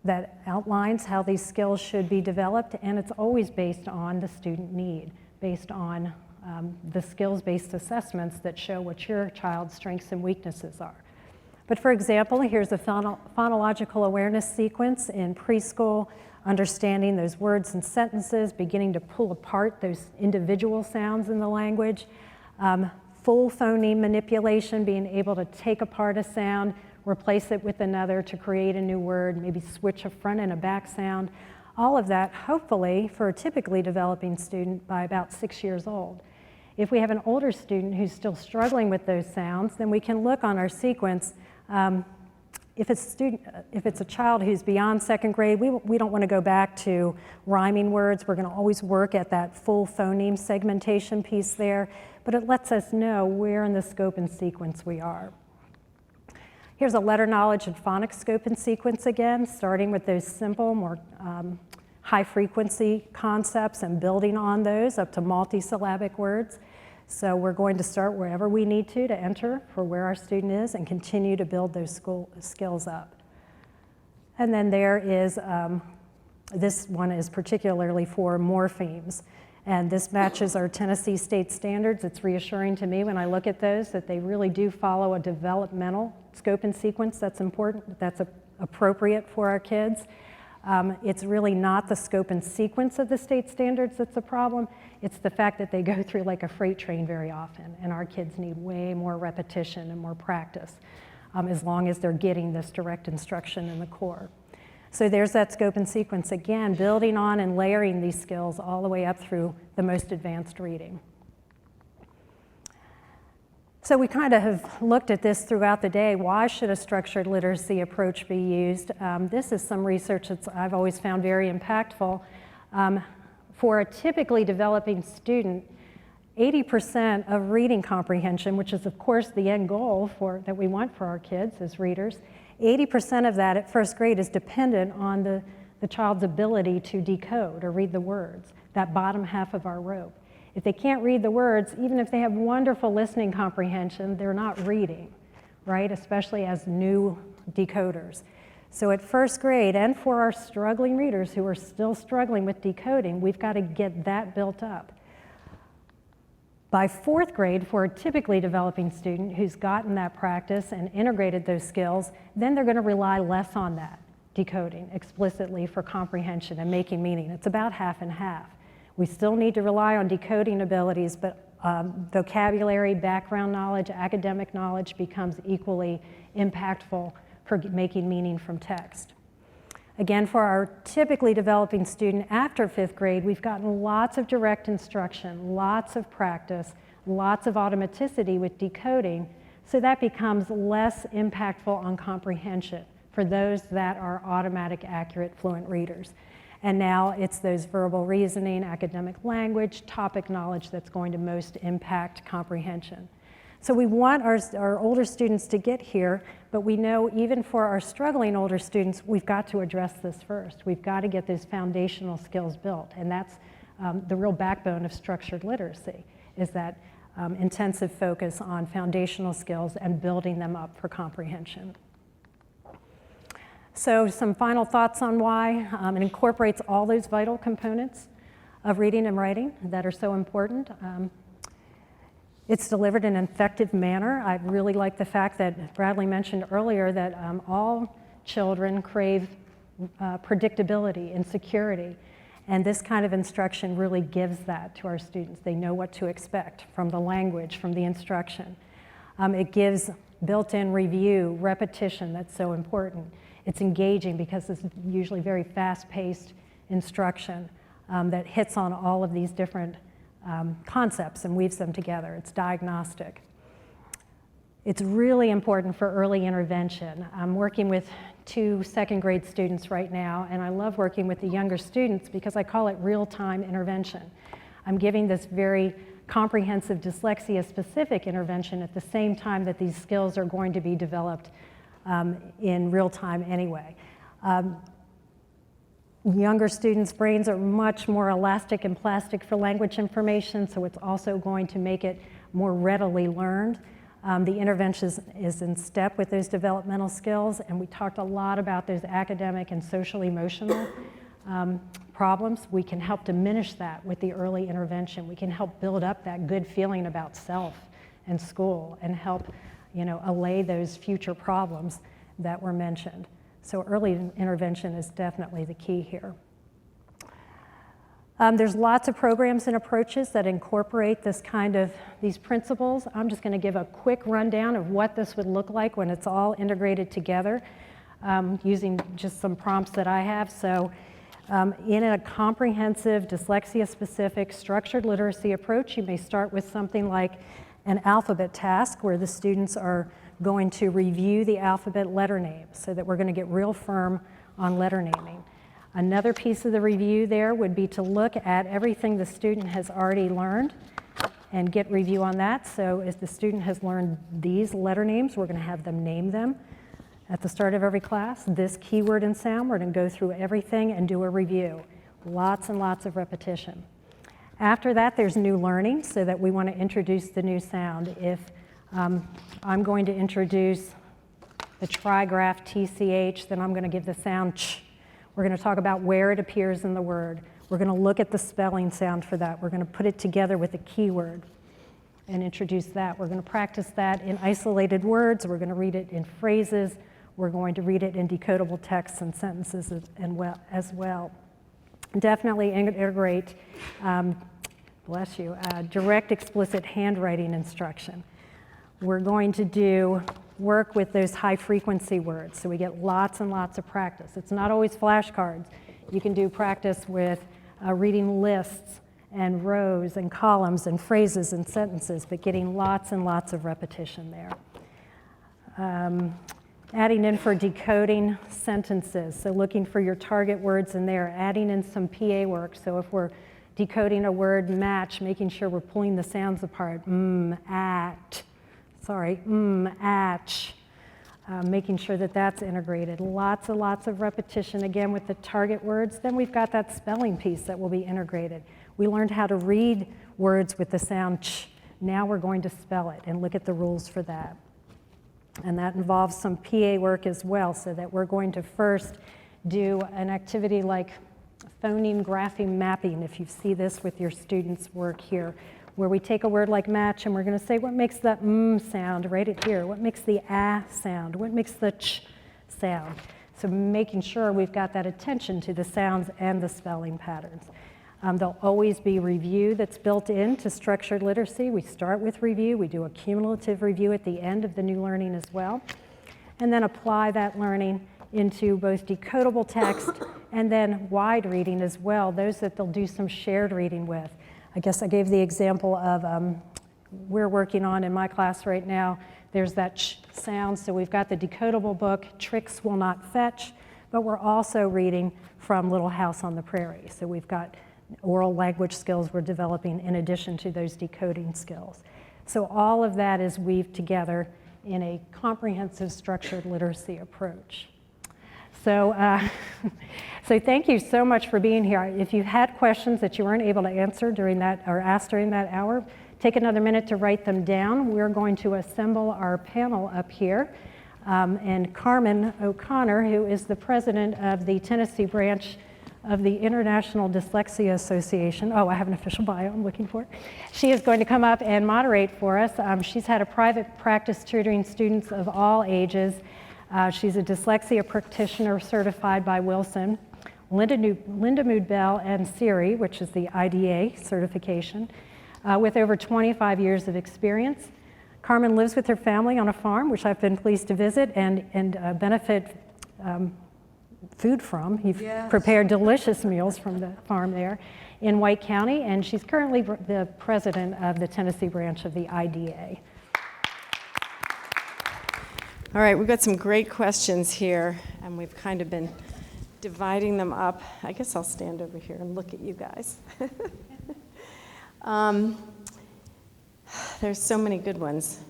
S3: that outlines how these skills should be developed, and it's always based on the student need, based on the skills-based assessments that show what your child's strengths and weaknesses are. But for example, here's a phonological awareness sequence in preschool, understanding those words and sentences, beginning to pull apart those individual sounds in the language, full phoneme manipulation, being able to take apart a sound, replace it with another to create a new word, maybe switch a front and a back sound. All of that, hopefully, for a typically developing student by about 6 years old. If we have an older student who's still struggling with those sounds, then we can look on our sequence. If it's a child who's beyond second grade, we don't want to go back to rhyming words. We're going to always work at that full phoneme segmentation piece there, but it lets us know where in the scope and sequence we are. Here's a letter knowledge and phonics scope and sequence again, starting with those simple, more high frequency concepts and building on those up to multisyllabic words. So we're going to start wherever we need to enter for where our student is and continue to build those skills up. And then there is, this one is particularly for morphemes. And this matches our Tennessee state standards. It's reassuring to me when I look at those that they really do follow a developmental scope and sequence that's important, that's appropriate for our kids. It's really not the scope and sequence of the state standards that's a problem. It's the fact that they go through like a freight train very often, and our kids need way more repetition and more practice as long as they're getting this direct instruction in the core. So there's that scope and sequence again, building on and layering these skills all the way up through the most advanced reading. So we kind of have looked at this throughout the day. Why should a structured literacy approach be used? This is some research that I've always found very impactful. For a typically developing student, 80% of reading comprehension, which is of course the end goal that we want for our kids as readers, 80% of that at first grade is dependent on the child's ability to decode or read the words, that bottom half of our rope. If they can't read the words, even if they have wonderful listening comprehension, they're not reading, right? Especially as new decoders. So at first grade, and for our struggling readers who are still struggling with decoding, we've got to get that built up. By fourth grade, for a typically developing student who's gotten that practice and integrated those skills, then they're going to rely less on that decoding explicitly for comprehension and making meaning. It's about half and half. We still need to rely on decoding abilities, but vocabulary, background knowledge, academic knowledge becomes equally impactful for making meaning from text. Again, for our typically developing student after fifth grade, we've gotten lots of direct instruction, lots of practice, lots of automaticity with decoding, so that becomes less impactful on comprehension for those that are automatic, accurate, fluent readers. And now it's those verbal reasoning, academic language, topic knowledge that's going to most impact comprehension. So we want our older students to get here, but we know even for our struggling older students, we've got to address this first. We've got to get those foundational skills built, and that's the real backbone of structured literacy, is that intensive focus on foundational skills and building them up for comprehension. So some final thoughts on why. It incorporates all those vital components of reading and writing that are so important. It's delivered in an effective manner. I really like the fact that Bradley mentioned earlier that all children crave predictability and security. And this kind of instruction really gives that to our students. They know what to expect from the language, from the instruction. It gives built-in review, repetition, that's so important. It's engaging because it's usually very fast-paced instruction that hits on all of these different concepts and weaves them together. It's diagnostic. It's really important for early intervention. I'm working with 2 second-grade students right now, and I love working with the younger students because I call it real-time intervention. I'm giving this very comprehensive dyslexia-specific intervention at the same time that these skills are going to be developed in real time anyway. Younger students' brains are much more elastic and plastic for language information, so it's also going to make it more readily learned. The intervention is in step with those developmental skills, and we talked a lot about those academic and social emotional problems. We can help diminish that with the early intervention. We can help build up that good feeling about self and school and help, allay those future problems that were mentioned. So early intervention is definitely the key here. There's lots of programs and approaches that incorporate these principles. I'm just going to give a quick rundown of what this would look like when it's all integrated together, using just some prompts that I have. So in a comprehensive, dyslexia-specific, structured literacy approach, you may start with something like an alphabet task where the students are going to review the alphabet letter names so that we're going to get real firm on letter naming. Another piece of the review there would be to look at everything the student has already learned and get review on that. So if the student has learned these letter names, we're going to have them name them at the start of every class. This keyword and sound, we're going to go through everything and do a review. Lots and lots of repetition. After that, there's new learning, so that we want to introduce the new sound. If I'm going to introduce the trigraph TCH, then I'm going to give the sound ch. We're going to talk about where it appears in the word. We're going to look at the spelling sound for that. We're going to put it together with a keyword and introduce that. We're going to practice that in isolated words. We're going to read it in phrases. We're going to read it in decodable texts and sentences as well. Definitely integrate, direct explicit handwriting instruction. We're going to do work with those high frequency words, so we get lots and lots of practice. It's not always flashcards. You can do practice with reading lists and rows and columns and phrases and sentences, but getting lots and lots of repetition there. Adding in for decoding sentences, so looking for your target words in there, adding in some PA work, so if we're decoding a word match, making sure we're pulling the sounds apart, at, making sure that that's integrated. Lots and lots of repetition, again, with the target words. Then we've got that spelling piece that will be integrated. We learned how to read words with the sound ch. Now we're going to spell it and look at the rules for that. And that involves some PA work as well, so that we're going to first do an activity like phoneme grapheme mapping, if you see this with your students' work here, where we take a word like match and we're going to say what makes the sound, write it here, what makes the sound, what makes the ch sound. So making sure we've got that attention to the sounds and the spelling patterns. There'll always be review that's built into structured literacy. We start with review, we do a cumulative review at the end of the new learning as well, and then apply that learning into both decodable text and then wide reading as well, those that they'll do some shared reading with. I guess I gave the example of we're working on in my class right now, there's that ch sound, so we've got the decodable book, Tricks Will Not Fetch, but we're also reading from Little House on the Prairie. So we've got oral language skills we're developing in addition to those decoding skills. So all of that is weaved together in a comprehensive structured literacy approach. So, so thank you so much for being here. If you had questions that you weren't able to answer during that, or ask during that hour, take another minute to write them down. We're going to assemble our panel up here. And Carmen O'Connor, who is the president of the Tennessee branch of the International Dyslexia Association. Oh, I have an official bio I'm looking for. She is going to come up and moderate for us. She's had a private practice tutoring students of all ages. She's a dyslexia practitioner certified by Wilson, Linda Mood-Bell and Siri, which is the IDA certification, with over 25 years of experience. Carmen lives with her family on a farm, which I've been pleased to visit and benefit food from. You've prepared delicious meals from the farm there in White County, and she's currently the president of the Tennessee branch of the IDA.
S6: All right, we've got some great questions here, and we've kind of been dividing them up. I guess I'll stand over here and look at you guys. There's so many good ones.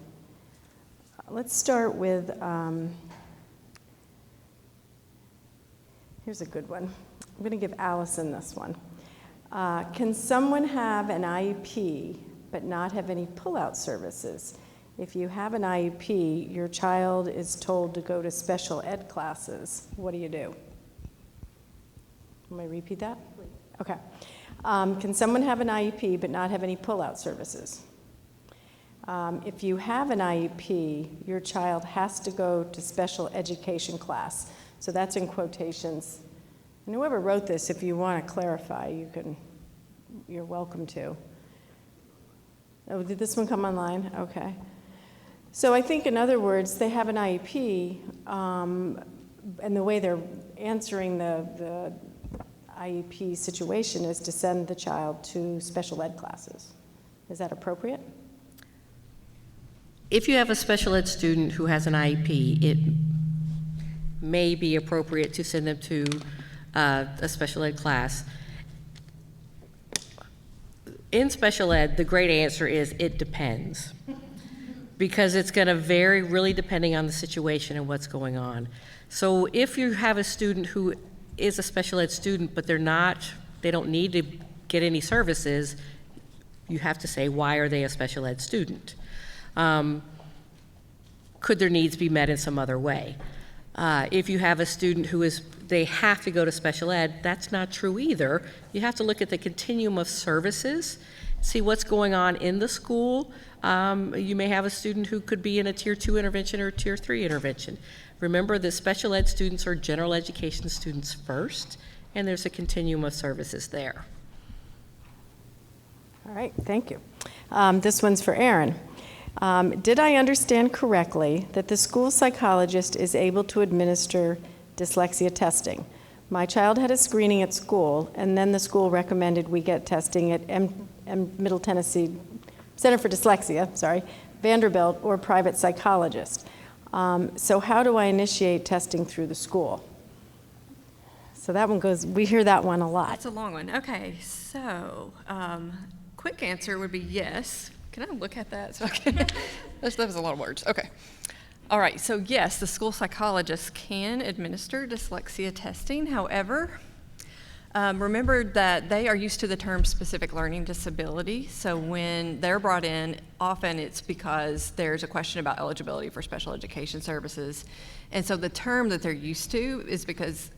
S6: Let's start with, here's a good one. I'm going to give Allison this one. Can someone have an IEP but not have any pull-out services? If you have an IEP, your child is told to go to special ed classes. What do you do? Let me repeat that? Okay. Can someone have an IEP but not have any pull-out services? If you have an IEP, your child has to go to special education class. So that's in quotations. And whoever wrote this, if you want to clarify, you're welcome to. Oh, did this one come online? Okay. So I think, in other words, they have an IEP, and the way they're answering the IEP situation is to send the child to special ed classes. Is that appropriate?
S7: If you have a special ed student who has an IEP, it may be appropriate to send them to a special ed class. In special ed, the great answer is it depends. Because it's going to vary really depending on the situation and what's going on. So if you have a student who is a special ed student, but they don't need to get any services, you have to say, why are they a special ed student? Could their needs be met in some other way? If you have a student they have to go to special ed, that's not true either. You have to look at the continuum of services, see what's going on in the school. You may have a student who could be in a Tier 2 intervention or a Tier 3 intervention. Remember that special ed students are general education students first, and there's a continuum of services there.
S6: All right, thank you. This one's for Erin. Did I understand correctly that the school psychologist is able to administer dyslexia testing? My child had a screening at school, and then the school recommended we get testing at Middle Tennessee Center for Dyslexia, Vanderbilt, or private psychologist. So how do I initiate testing through the school? So that one we hear that one a lot.
S8: That's a long one. Okay, so quick answer would be yes. Can I look at that? So I can, that was a lot of words. Okay. All right, so yes, the school psychologist can administer dyslexia testing. However, remember that they are used to the term specific learning disability. So when they're brought in, often it's because there's a question about eligibility for special education services. And so the term that they're used to is because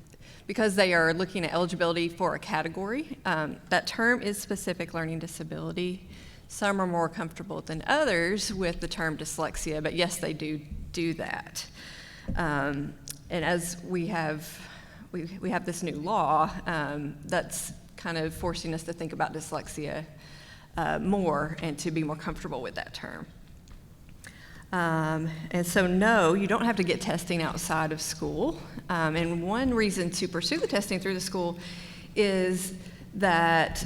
S8: they are looking at eligibility for a category. That term is specific learning disability. Some are more comfortable than others with the term dyslexia, but yes, they do that. And as we have this new law that's kind of forcing us to think about dyslexia more and to be more comfortable with that term. And so no, you don't have to get testing outside of school. And one reason to pursue the testing through the school is that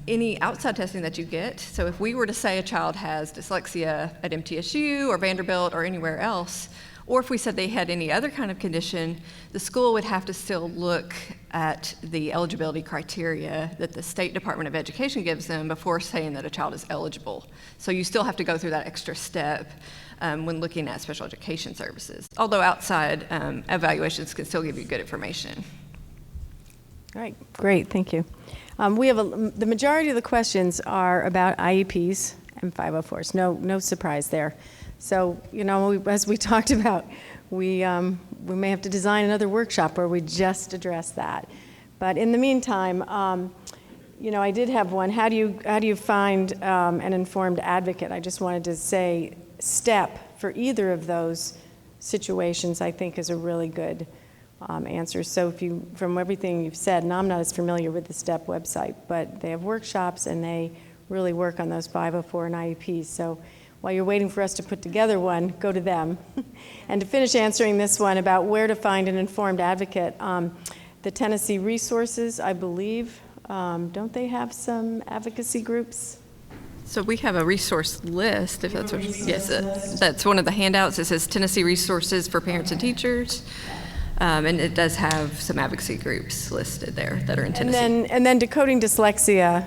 S8: any outside testing that you get, so if we were to say a child has dyslexia at MTSU or Vanderbilt or anywhere else, Or if we said they had any other kind of condition, the school would have to still look at the eligibility criteria that the State Department of Education gives them before saying that a child is eligible. So you still have to go through that extra step when looking at special education services, although outside evaluations can still give you good information.
S6: All right, great, thank you. We have the majority of the questions are about IEPs and 504s. No surprise there. So, as we talked about, we may have to design another workshop where we just address that. But in the meantime, I did have one. How do you find an informed advocate? I just wanted to say STEP for either of those situations, I think, is a really good answer. So from everything you've said, and I'm not as familiar with the STEP website, but they have workshops and they really work on those 504 and IEPs. So while you're waiting for us to put together one, go to them. And to finish answering this one about where to find an informed advocate, the Tennessee Resources, I believe, don't they have some advocacy groups?
S8: So we have a resource list, if that's what, yes, that's one of the handouts. It says Tennessee Resources for Parents and Teachers. And it does have some advocacy groups listed there that are in Tennessee.
S6: And then Decoding Dyslexia,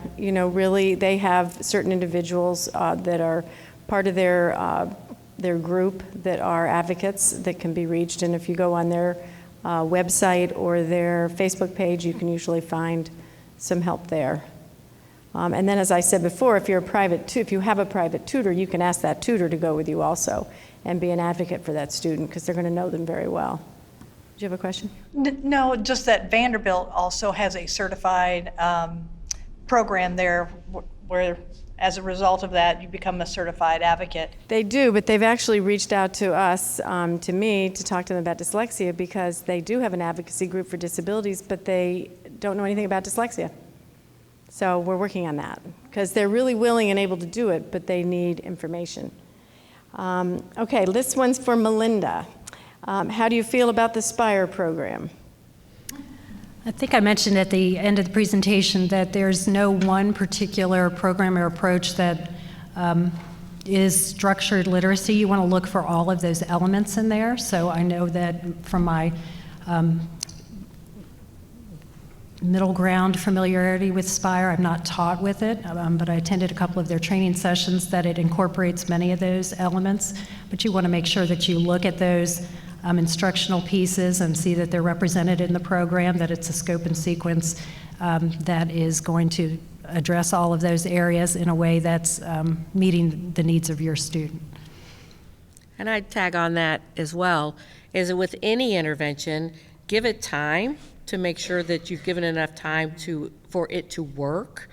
S6: really they have certain individuals that are part of their group that are advocates that can be reached. And if you go on their website or their Facebook page, you can usually find some help there. And then, as I said before, if you have a private tutor, you can ask that tutor to go with you also and be an advocate for that student because they're going to know them very well. Do you have a question?
S9: No, just that Vanderbilt also has a certified program there where, as a result of that, you become a certified advocate.
S6: They do, but they've actually reached out to us, to me, to talk to them about dyslexia because they do have an advocacy group for disabilities, but they don't know anything about dyslexia. So we're working on that because they're really willing and able to do it, but they need information. Okay, this one's for Melinda. How do you feel about the SPIRE program?
S3: I think I mentioned at the end of the presentation that there's no one particular program or approach that is structured literacy. You want to look for all of those elements in there. So I know that from my middle ground familiarity with SPIRE, I'm not taught with it, but I attended a couple of their training sessions that it incorporates many of those elements. But you want to make sure that you look at those instructional pieces and see that they're represented in the program, that it's a scope and sequence that is going to address all of those areas in a way that's meeting the needs of your student.
S7: And I'd tag on that as well, is that with any intervention, give it time to make sure that you've given enough time for it to work.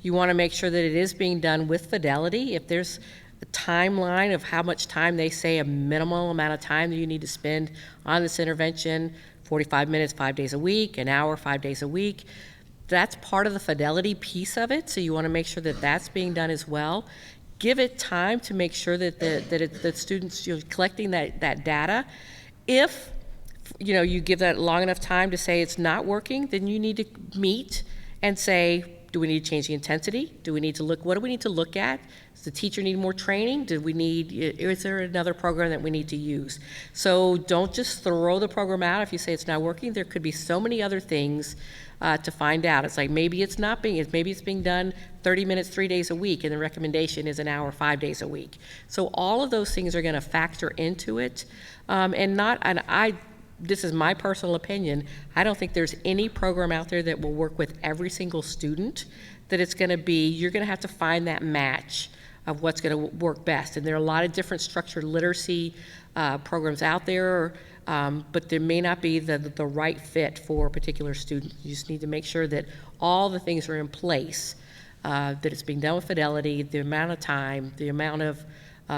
S7: You want to make sure that it is being done with fidelity. If there's a timeline of how much time they say a minimal amount of time that you need to spend on this intervention, 45 minutes, 5 days a week, an hour, 5 days a week, that's part of the fidelity piece of it. So you want to make sure that that's being done as well. Give it time to make sure that the students, you're collecting that data. If you give that long enough time to say it's not working, then you need to meet and say, do we need to change the intensity? Do we need to look, what do we need to look at? Does the teacher need more training? Is there another program that we need to use? So don't just throw the program out if you say it's not working. There could be so many other things to find out. It's like maybe it's being done 30 minutes, 3 days a week, and the recommendation is an hour, 5 days a week. So all of those things are gonna factor into it. This is my personal opinion, I don't think there's any program out there that will work with every single student, that it's gonna be, you're gonna have to find that match of what's gonna work best. And there are a lot of different structured literacy programs out there, but there may not be the right fit for a particular student. You just need to make sure that all the things are in place, that it's being done with fidelity, the amount of time, the amount of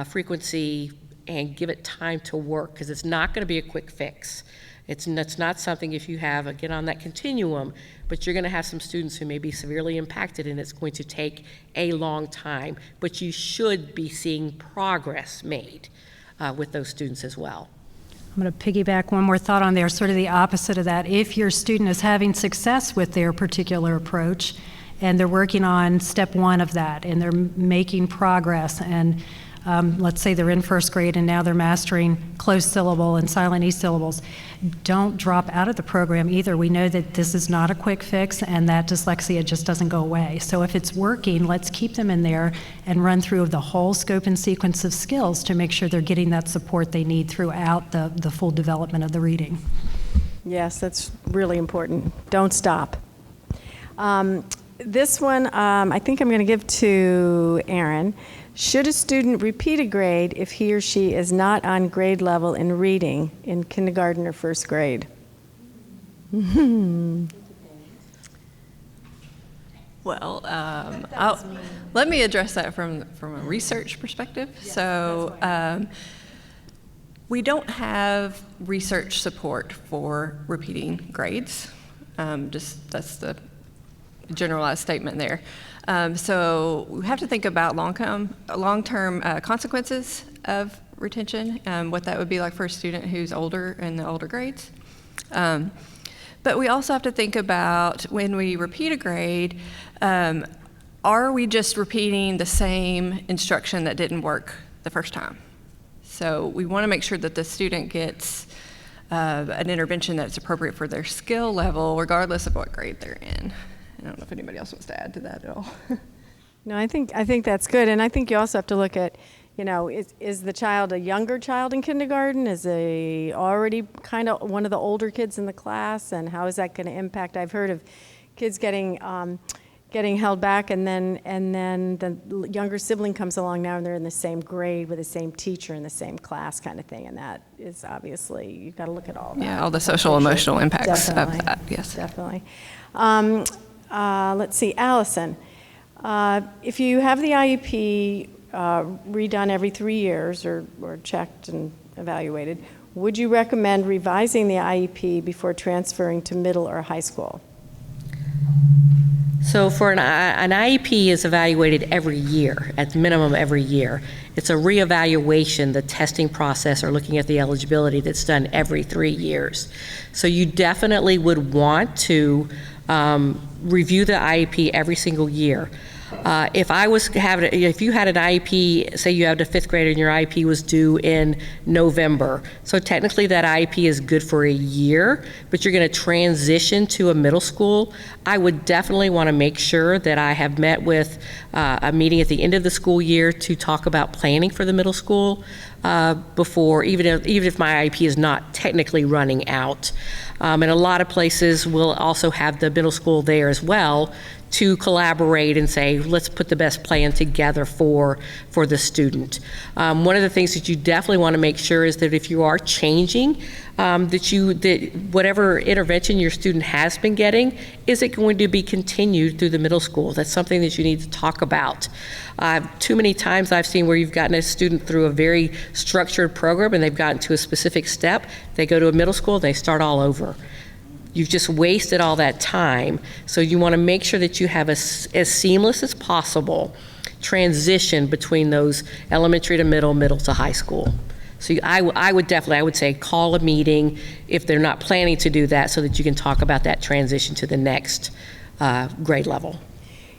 S7: frequency, and give it time to work, because it's not going to be a quick fix. It's not something, if you have, again, on that continuum, but you're going to have some students who may be severely impacted, and it's going to take a long time. But you should be seeing progress made with those students as well.
S3: I'm going to piggyback one more thought on there, sort of the opposite of that. If your student is having success with their particular approach, and they're working on step one of that, and they're making progress, and let's say they're in first grade and now they're mastering closed syllable and silent E syllables, don't drop out of the program either. We know that this is not a quick fix and that dyslexia just doesn't go away. So if it's working, let's keep them in there and run through the whole scope and sequence of skills to make sure they're getting that support they need throughout the full development of the reading.
S6: Yes, that's really important. Don't stop. This one, I think I'm going to give to Aaron. Should a student repeat a grade if he or she is not on grade level in reading in kindergarten or first grade?
S8: Well, let me address that from a research perspective. So we don't have research support for repeating grades. That's the generalized statement there. So we have to think about long-term consequences of retention, what that would be like for a student who's older in the older grades. But we also have to think about when we repeat a grade, are we just repeating the same instruction that didn't work the first time? So we want to make sure that the student gets an intervention that's appropriate for their skill level, regardless of what grade they're in. I don't know if anybody else wants to add to that at all.
S6: No, I think that's good. And I think you also have to look at, is the child a younger child in kindergarten? Is he already kind of one of the older kids in the class? And how is that going to impact? I've heard of kids getting held back, and then the younger sibling comes along now and they're in the same grade with the same teacher in the same class kind of thing. And that is obviously, you've got to look at all that.
S8: Yeah, all the social emotional impacts
S6: Definitely.
S8: of that, yes.
S6: Definitely. Let's see, Allison, if you have the IEP redone every 3 years or checked and evaluated, would you recommend revising the IEP before transferring to middle or high school?
S7: So for an IEP is evaluated every year, at minimum every year. It's a reevaluation, the testing process or looking at the eligibility that's done every 3 years. So you definitely would want to review the IEP every single year. If you had an IEP, say you had a fifth grader and your IEP was due in November, so technically that IEP is good for a year, but you're going to transition to a middle school, I would definitely want to make sure that I have met with a meeting at the end of the school year to talk about planning for the middle school before, even if my IEP is not technically running out. And a lot of places will also have the middle school there as well to collaborate and say, let's put the best plan together for the student. One of the things that you definitely want to make sure is that if you are changing, that whatever intervention your student has been getting, is it going to be continued through the middle school? That's something that you need to talk about. Too many times I've seen where you've gotten a student through a very structured program and they've gotten to a specific step, they go to a middle school, they start all over. You've just wasted all that time. So you want to make sure that you have as seamless as possible transition between those elementary to middle to high school. So I would say call a meeting if they're not planning to do that so that you can talk about that transition to the next grade level.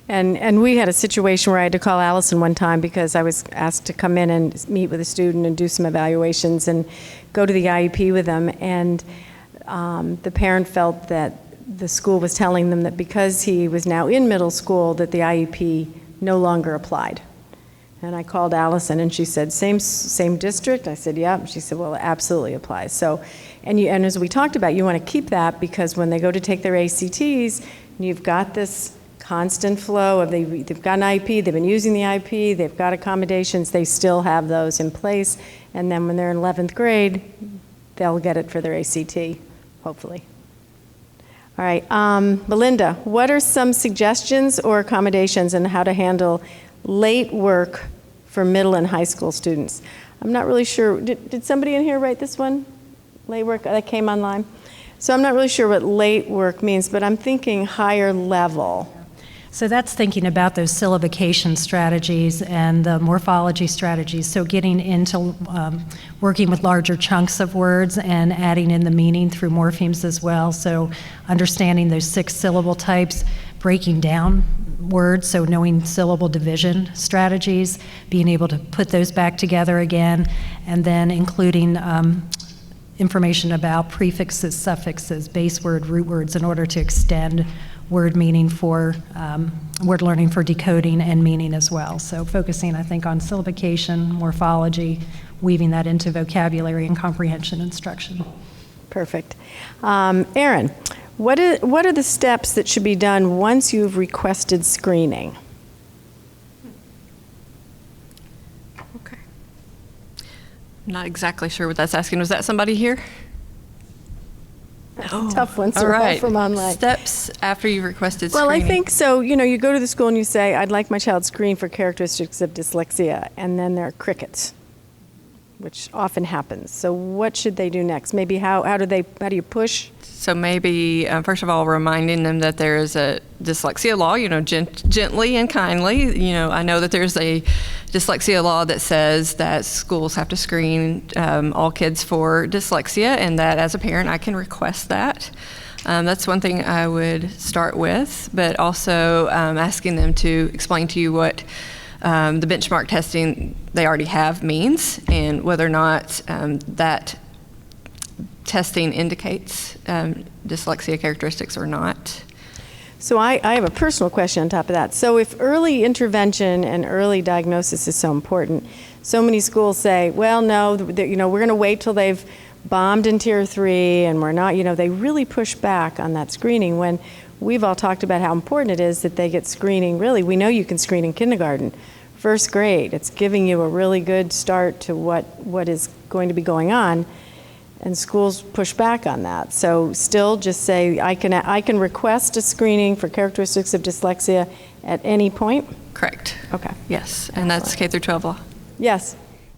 S6: And we had a situation where I had to call Allison one time because I was asked to come in and meet with a student and do some evaluations and go to the IEP with them. And the parent felt that the school was telling them that because he was now in middle school that the IEP no longer applied. And I called Allison and she said, same district? I said, yeah. She said, well, it absolutely applies. So, and as we talked about, you want to keep that because when they go to take their ACTs, you've got this constant flow of they've got an IEP, they've been using the IEP, they've got accommodations, they still have those in place. And then when they're in 11th grade, they'll get it for their ACT, hopefully. All right, Melinda, what are some suggestions or accommodations on how to handle late work for middle and high school students? I'm not really sure. Did somebody in here write this one? Late work that came online? So I'm not really sure what late work means, but I'm thinking higher level.
S3: So that's thinking about those syllabication strategies and the morphology strategies. So getting into working with larger chunks of words and adding in the meaning through morphemes as well. So understanding those 6 syllable types, breaking down words, so knowing syllable division strategies, being able to put those back together again, and then including information about prefixes, suffixes, base word, root words in order to extend word meaning for word learning for decoding and meaning as well. So focusing, I think, on syllabication, morphology, weaving that into vocabulary and comprehension instruction.
S6: Perfect. Erin, what are the steps that should be done once you've requested screening?
S8: Okay. I'm not exactly sure what that's asking. Was that somebody here?
S6: Tough one, so
S8: All
S6: we're all
S8: right.
S6: from online.
S8: Steps after you've requested
S6: Well,
S8: screening.
S6: I think so. You go to the school and you say, I'd like my child screened for characteristics of dyslexia, and then there are crickets, which often happens. So what should they do next? Maybe how do you push?
S8: So maybe, first of all, reminding them that there is a dyslexia law, gently and kindly. I know that there's a dyslexia law that says that schools have to screen all kids for dyslexia, and that as a parent I can request that. That's one thing I would start with, but also asking them to explain to you what the benchmark testing they already have means, and whether or not that testing indicates dyslexia characteristics or not.
S6: So I have a personal question on top of that. So if early intervention and early diagnosis is so important, so many schools say, well, no, we're going to wait till they've bombed in tier 3 and we're not, they really push back on that screening when we've all talked about how important it is that they get screening. Really, we know you can screen in kindergarten, first grade. It's giving you a really good start to what is going to be going on. And schools push back on that. So still just say, I can request a screening for characteristics of dyslexia at any point?
S8: Correct.
S6: Okay.
S8: Yes, and that's K through 12 law.
S6: Yes.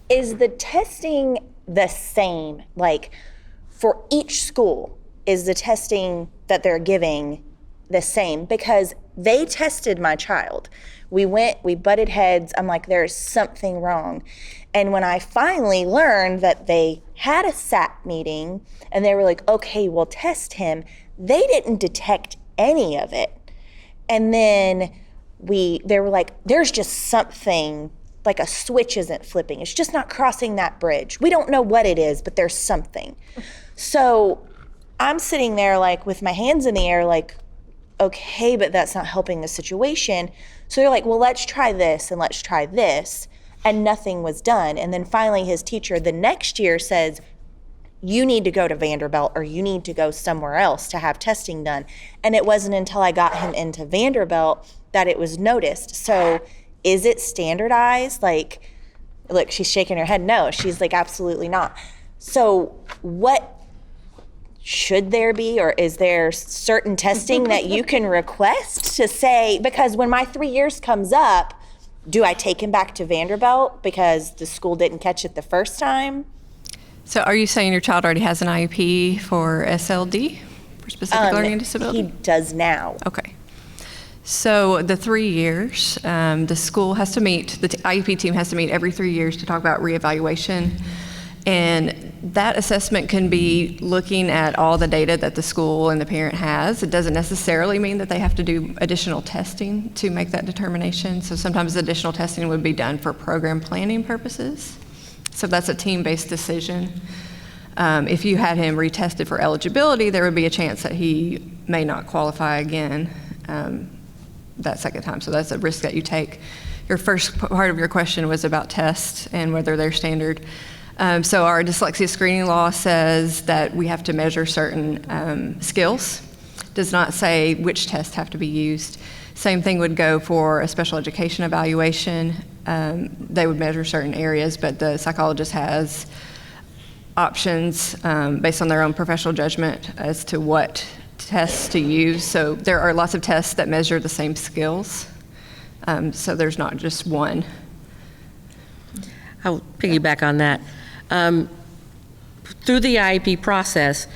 S10: Is the testing the same, like for each school? Is the testing that they're giving the same? Because they tested my child. We butted heads. I'm like, there's something wrong. And when I finally learned that they had a SAT meeting and they were like, okay, we'll test him, they didn't detect any of it. And then they were like, there's just something, like a switch isn't flipping. It's just not crossing that bridge. We don't know what it is, but there's something. So I'm sitting there like with my hands in the air, like, okay, but that's not helping the situation. So they're like, well, let's try this and let's try this. And nothing was done. And then finally his teacher the next year says, you need to go to Vanderbilt or you need to go somewhere else to have testing done. And it wasn't until I got him into Vanderbilt that it was noticed. So is it standardized? Like, look, she's shaking her head. No, she's like, absolutely not. So what should there be, or is there certain testing that you can request to say, because when my 3 years comes up, do I take him back to Vanderbilt because the school didn't catch it the first time?
S8: So are you saying your child already has an IEP for SLD, for specific learning disability?
S10: He does now.
S8: Okay. So the 3 years, the school has to meet, the IEP team has to meet every 3 years to talk about reevaluation. And that assessment can be looking at all the data that the school and the parent has. It doesn't necessarily mean that they have to do additional testing to make that determination. So sometimes additional testing would be done for program planning purposes. So that's a team-based decision. If you had him retested for eligibility, there would be a chance that he may not qualify again that second time. So that's a risk that you take. Your first part of your question was about tests and whether they're standard. So our dyslexia screening law says that we have to measure certain skills. Does not say which tests have to be used. Same thing would go for a special education evaluation. They would measure certain areas, but the psychologist has options based on their own professional judgment as to what tests to use. So there are lots of tests that measure the same skills. So there's not just one.
S7: I'll piggyback on that. Through the IEP process,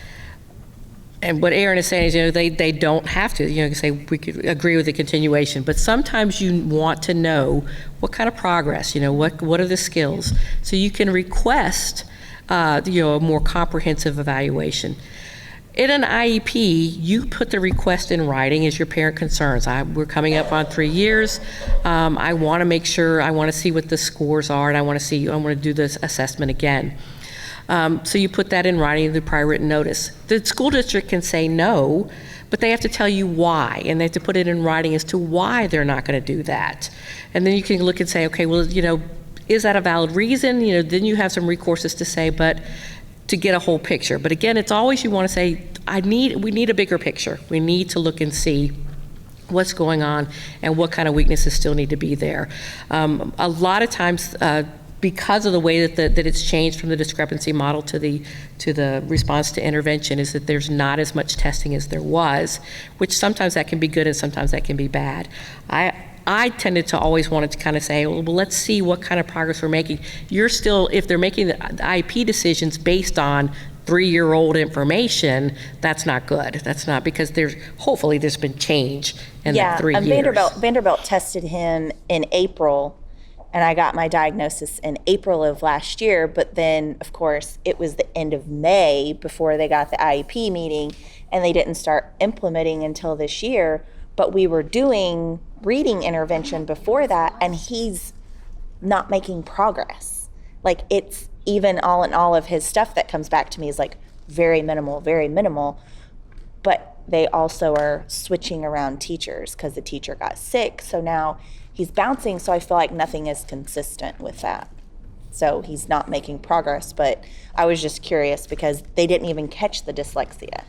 S7: and what Erin is saying is, they don't have to, say we could agree with the continuation, but sometimes you want to know what kind of progress, what are the skills, so you can request, a more comprehensive evaluation. in an IEP, you put the request in writing as your parent concerns. We're coming up on 3 years. I want to make sure, I want to see what the scores are, and I want to do this assessment again. So you put that in writing, the prior written notice. The school district can say no, but they have to tell you why, and they have to put it in writing as to why they're not going to do that. And then you can look and say, okay, well, is that a valid reason? Then you have some recourses to say, but to get a whole picture. But again, it's always you want to say, we need a bigger picture. We need to look and see what's going on and what kind of weaknesses still need to be there. A lot of times, because of the way that it's changed from the discrepancy model to the response to intervention, is that there's not as much testing as there was, which sometimes that can be good and sometimes that can be bad. I tended to always wanted to kind of say, well, let's see what kind of progress we're making. If they're making the IEP decisions based on 3-year-old information, that's not good. That's not, because hopefully there's been change in that 3 years.
S10: Vanderbilt tested him in April, and I got my diagnosis in April of last year, but then, of course, it was the end of May before they got the IEP meeting, and they didn't start implementing until this year. But we were doing reading intervention before that, and he's not making progress. Like, it's even all in all of his stuff that comes back to me is like very minimal. But they also are switching around teachers because the teacher got sick. So now he's bouncing. So I feel like nothing is consistent with that. So he's not making progress. But I was just curious because they didn't even catch the dyslexia.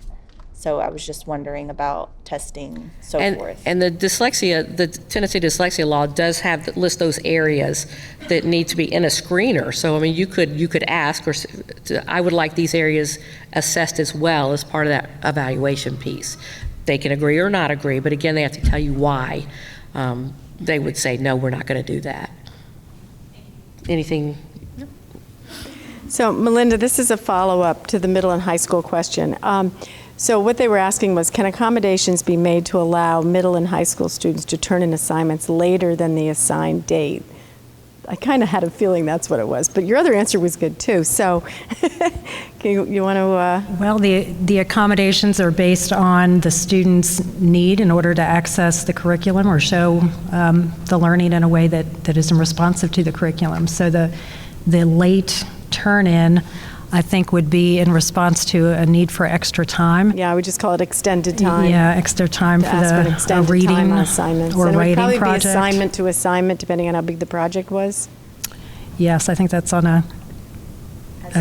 S10: So I was just wondering about testing, forth. And
S7: the Tennessee dyslexia law does list those areas that need to be in a screener. So I mean, you could ask, or I would like these areas assessed as well as part of that evaluation piece. They can agree or not agree, but again, they have to tell you why they would say no, we're not going to do that. Anything?
S6: So Melinda, this is a follow-up to the middle and high school question. So what they were asking was, can accommodations be made to allow middle and high school students to turn in assignments later than the assigned date? I kind of had a feeling that's what it was, but your other answer was good too. So you want to?
S3: Well, the accommodations are based on the student's need in order to access the curriculum or show the learning in a way that isn't responsive to the curriculum. So the late turn-in, I think, would be in response to a need for extra time.
S6: Yeah, we just call it extended time.
S3: Yeah, extra time for the reading
S6: time on assignments.
S3: or
S6: and
S3: writing
S6: project. It would probably be assignment to assignment, depending on how big the project was.
S3: Yes, I think that's on a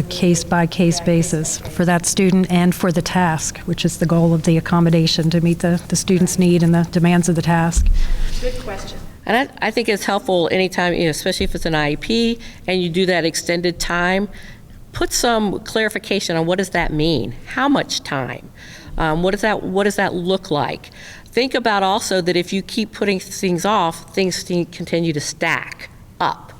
S3: case-by-case basis for that student and for the task, which is the goal of the accommodation, to meet the student's need and the demands of the task.
S6: Good question.
S7: And I think it's helpful anytime, especially if it's an IEP and you do that extended time, put some clarification on what does that mean? How much time? What does that look like? Think about also that if you keep putting things off, things continue to stack up.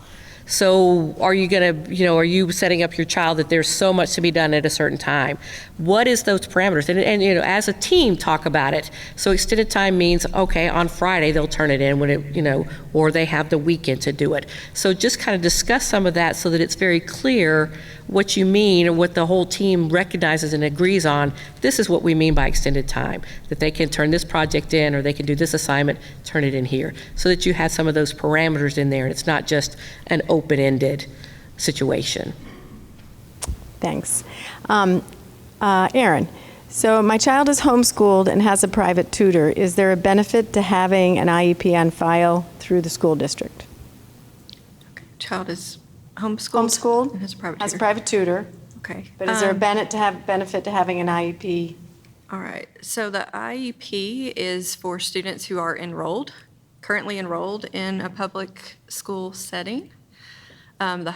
S7: So are you setting up your child that there's so much to be done at a certain time? What is those parameters? And as a team, talk about it. So extended time means, okay, on Friday they'll turn it in when it, or they have the weekend to do it. So just kind of discuss some of that so that it's very clear what you mean and what the whole team recognizes and agrees on. This is what we mean by extended time, that they can turn this project in or they can do this assignment, turn it in here, so that you have some of those parameters in there and it's not just an open-ended situation.
S6: Thanks. Aaron, so my child is homeschooled and has a private tutor. Is there a benefit to having an IEP on file through the school district?
S8: Child is homeschooled and has a private tutor. Okay.
S6: But is there a benefit to having an IEP?
S8: All right. So the IEP is for students who are currently enrolled in a public school setting. The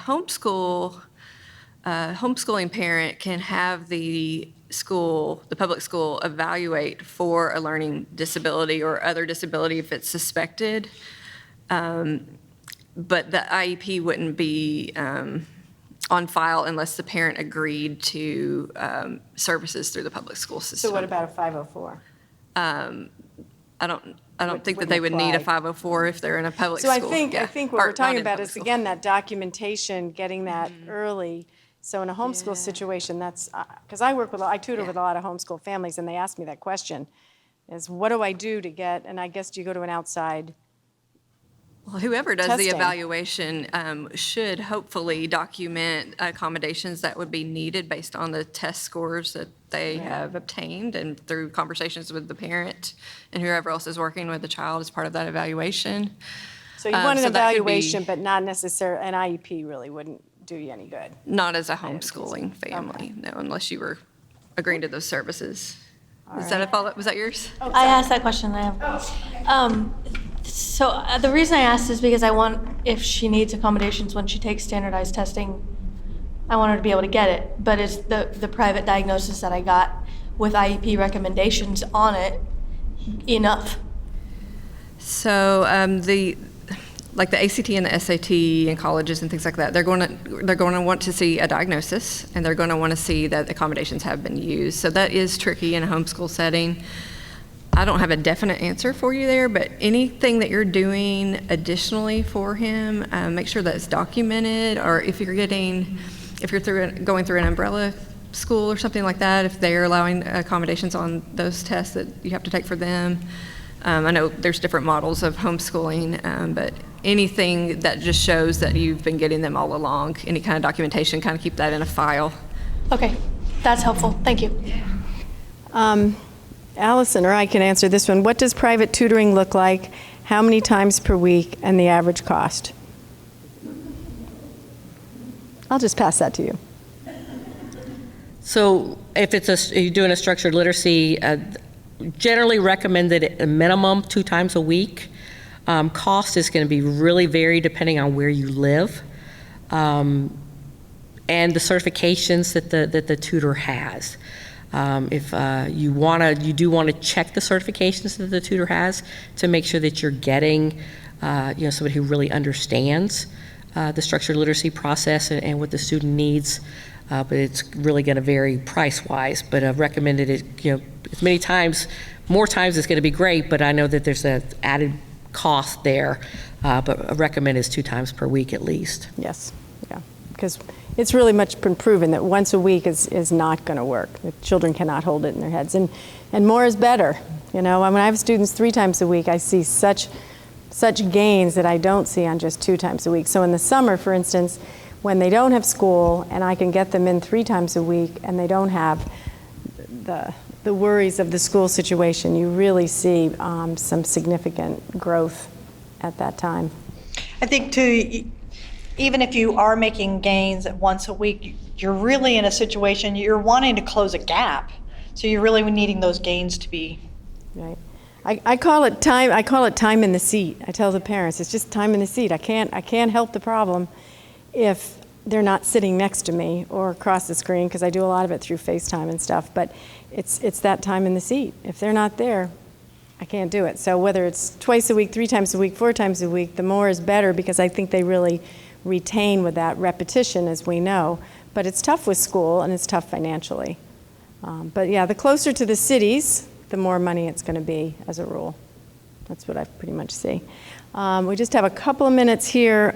S8: homeschooling parent can have the public school evaluate for a learning disability or other disability if it's suspected. But the IEP wouldn't be on file unless the parent agreed to services through the public school system.
S6: So what about a 504?
S8: I don't think that they would need a 504 if they're in a public
S6: so
S8: school.
S6: I think what we're talking about is, again, that documentation, getting that early So in a homeschool situation, that's, because I tutor with a lot of homeschool families, and they ask me that question, is what do I do to get, and I guess do you go to an outside?
S8: Well, whoever does
S6: Testing.
S8: the evaluation should hopefully document accommodations that would be needed based on the test scores that they have obtained and through conversations with the parent and whoever else is working with the child as part of that evaluation.
S6: So you want an
S8: so that could be-
S6: evaluation, but not necessarily, an IEP really wouldn't do you any good.
S8: Not as a homeschooling family, no, unless you were agreeing to those services. Is that a follow-up? Was that yours?
S4: I asked that question. The reason I asked is because I want, if she needs accommodations when she takes standardized testing, I want her to be able to get it. But is the private diagnosis that I got with IEP recommendations on it enough?
S8: So the ACT and the SAT and colleges and things like that, they're going to want to see a diagnosis, and they're going to want to see that accommodations have been used. So that is tricky in a homeschool setting. I don't have a definite answer for you there, but anything that you're doing additionally for him, make sure that it's documented, or if you're going through an umbrella school or something like that, if they're allowing accommodations on those tests that you have to take for them. I know there's different models of homeschooling, but anything that just shows that you've been getting them all along, any kind of documentation, kind of keep that in a file.
S4: Okay, that's helpful. Thank you.
S6: Allison or I can answer this one. What does private tutoring look like? How many times per week, and the average cost? I'll just pass that to you.
S11: So if you're doing a structured literacy, generally recommended at a minimum 2 times a week. Cost is going to be really varied depending on where you live, and the certifications that the tutor has. If you do want to check the certifications that the tutor has to make sure that you're getting, somebody who really understands the structured literacy process and what the student needs. But it's really going to vary price-wise. But I've recommended it, as many times, more times is going to be great. But I know that there's an added cost there. But I recommend it's 2 times per week at least.
S6: Yes, yeah, because it's really much been proven that once a week is not going to work. The children cannot hold it in their heads, and more is better. When I have students 3 times a week, I see such gains that I don't see on just 2 times a week. So in the summer, for instance, when they don't have school and I can get them in 3 times a week and they don't have the worries of the school situation, you really see some significant growth at that time.
S9: I think too, even if you are making gains at once a week, you're really in a situation, you're wanting to close a gap. So you're really needing those gains to be.
S6: Right. I call it time. I call it time in the seat. I tell the parents, it's just time in the seat. I can't help the problem if they're not sitting next to me or across the screen, because I do a lot of it through FaceTime and stuff. But it's that time in the seat. If they're not there, I can't do it. So whether it's twice a week, 3 times a week, 4 times a week, the more is better, because I think they really retain with that repetition, as we know. But it's tough with school, and it's tough financially. But yeah, the closer to the cities, the more money it's going to be as a rule. That's what I pretty much see. We just have a couple of minutes here.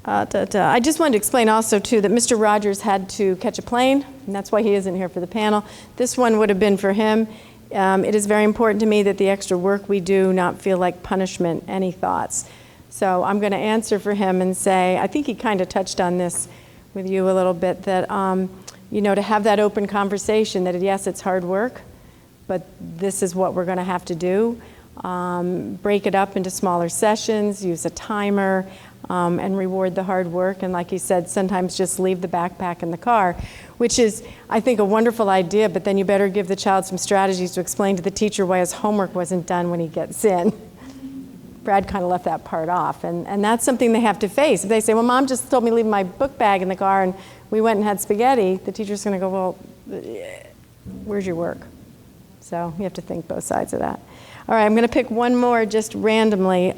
S6: I just wanted to explain also, too, that Mr. Rogers had to catch a plane, and that's why he isn't here for the panel. This one would have been for him. It is very important to me that the extra work we do not feel like punishment. Any thoughts? So I'm going to answer for him and say, I think he kind of touched on this with you a little bit, that, to have that open conversation, that yes, it's hard work, but this is what we're going to have to do. Break it up into smaller sessions, use a timer, and reward the hard work. And like you said, sometimes just leave the backpack in the car, which is, I think, a wonderful idea, but then you better give the child some strategies to explain to the teacher why his homework wasn't done when he gets in. Brad kind of left that part off, and that's something they have to face. If they say, well, Mom just told me to leave my book bag in the car and we went and had spaghetti, the teacher's going to go, well, where's your work? So you have to think both sides of that. All right, I'm going to pick one more just randomly.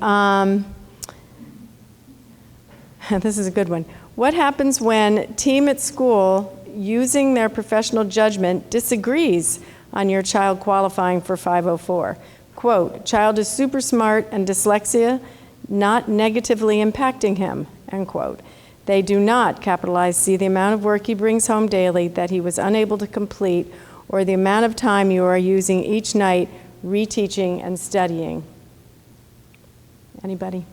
S6: This is a good one. What happens when team at school, using their professional judgment, disagrees on your child qualifying for 504? Quote, child is super smart and dyslexia not negatively impacting him, end quote. They do not, capitalize C, the amount of work he brings home daily that he was unable to complete, or the amount of time you are using each night reteaching and studying. Anybody?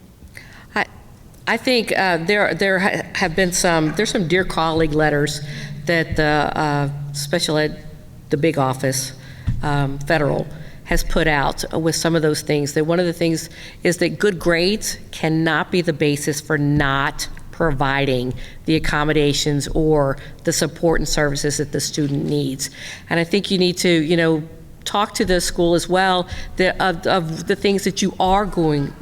S11: I think there have been there's some dear colleague letters that the special ed, the big office, federal, has put out with some of those things. That one of the things is that good grades cannot be the basis for not providing the accommodations or the support and services that the student needs. And I think you need to, talk to the school as well of the things that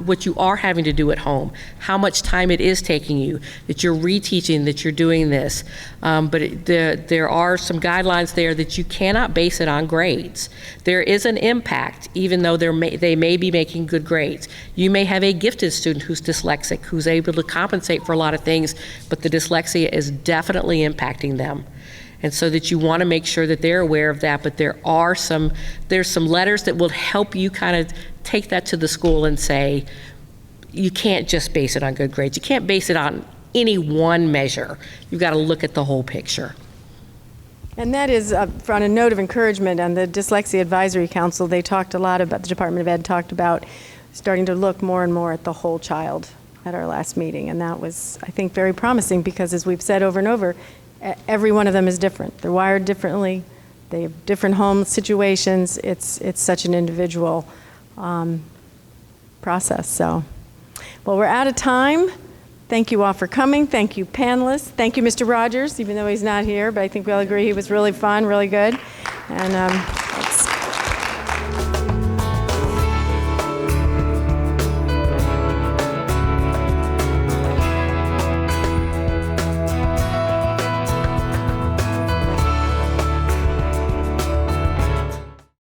S11: what you are having to do at home, how much time it is taking you, that you're reteaching, that you're doing this. But there are some guidelines there that you cannot base it on grades. There is an impact, even though they may be making good grades. You may have a gifted student who's dyslexic, who's able to compensate for a lot of things, but the dyslexia is definitely impacting them. And so that you want to make sure that they're aware of that, but there's some letters that will help you kind of take that to the school and say, you can't just base it on good grades. You can't base it on any one measure. You've got to look at the whole picture.
S6: And that is, on a note of encouragement, on the Dyslexia Advisory Council, they talked a lot about, the Department of Ed talked about starting to look more and more at the whole child at our last meeting. And that was, I think, very promising because, as we've said over and over, every one of them is different. They're wired differently. They have different home situations. It's such an individual process. So, well, we're out of time. Thank you all for coming. Thank you, panelists. Thank you, Mr. Rogers, even though he's not here, but I think we all agree he was really fun, really good. And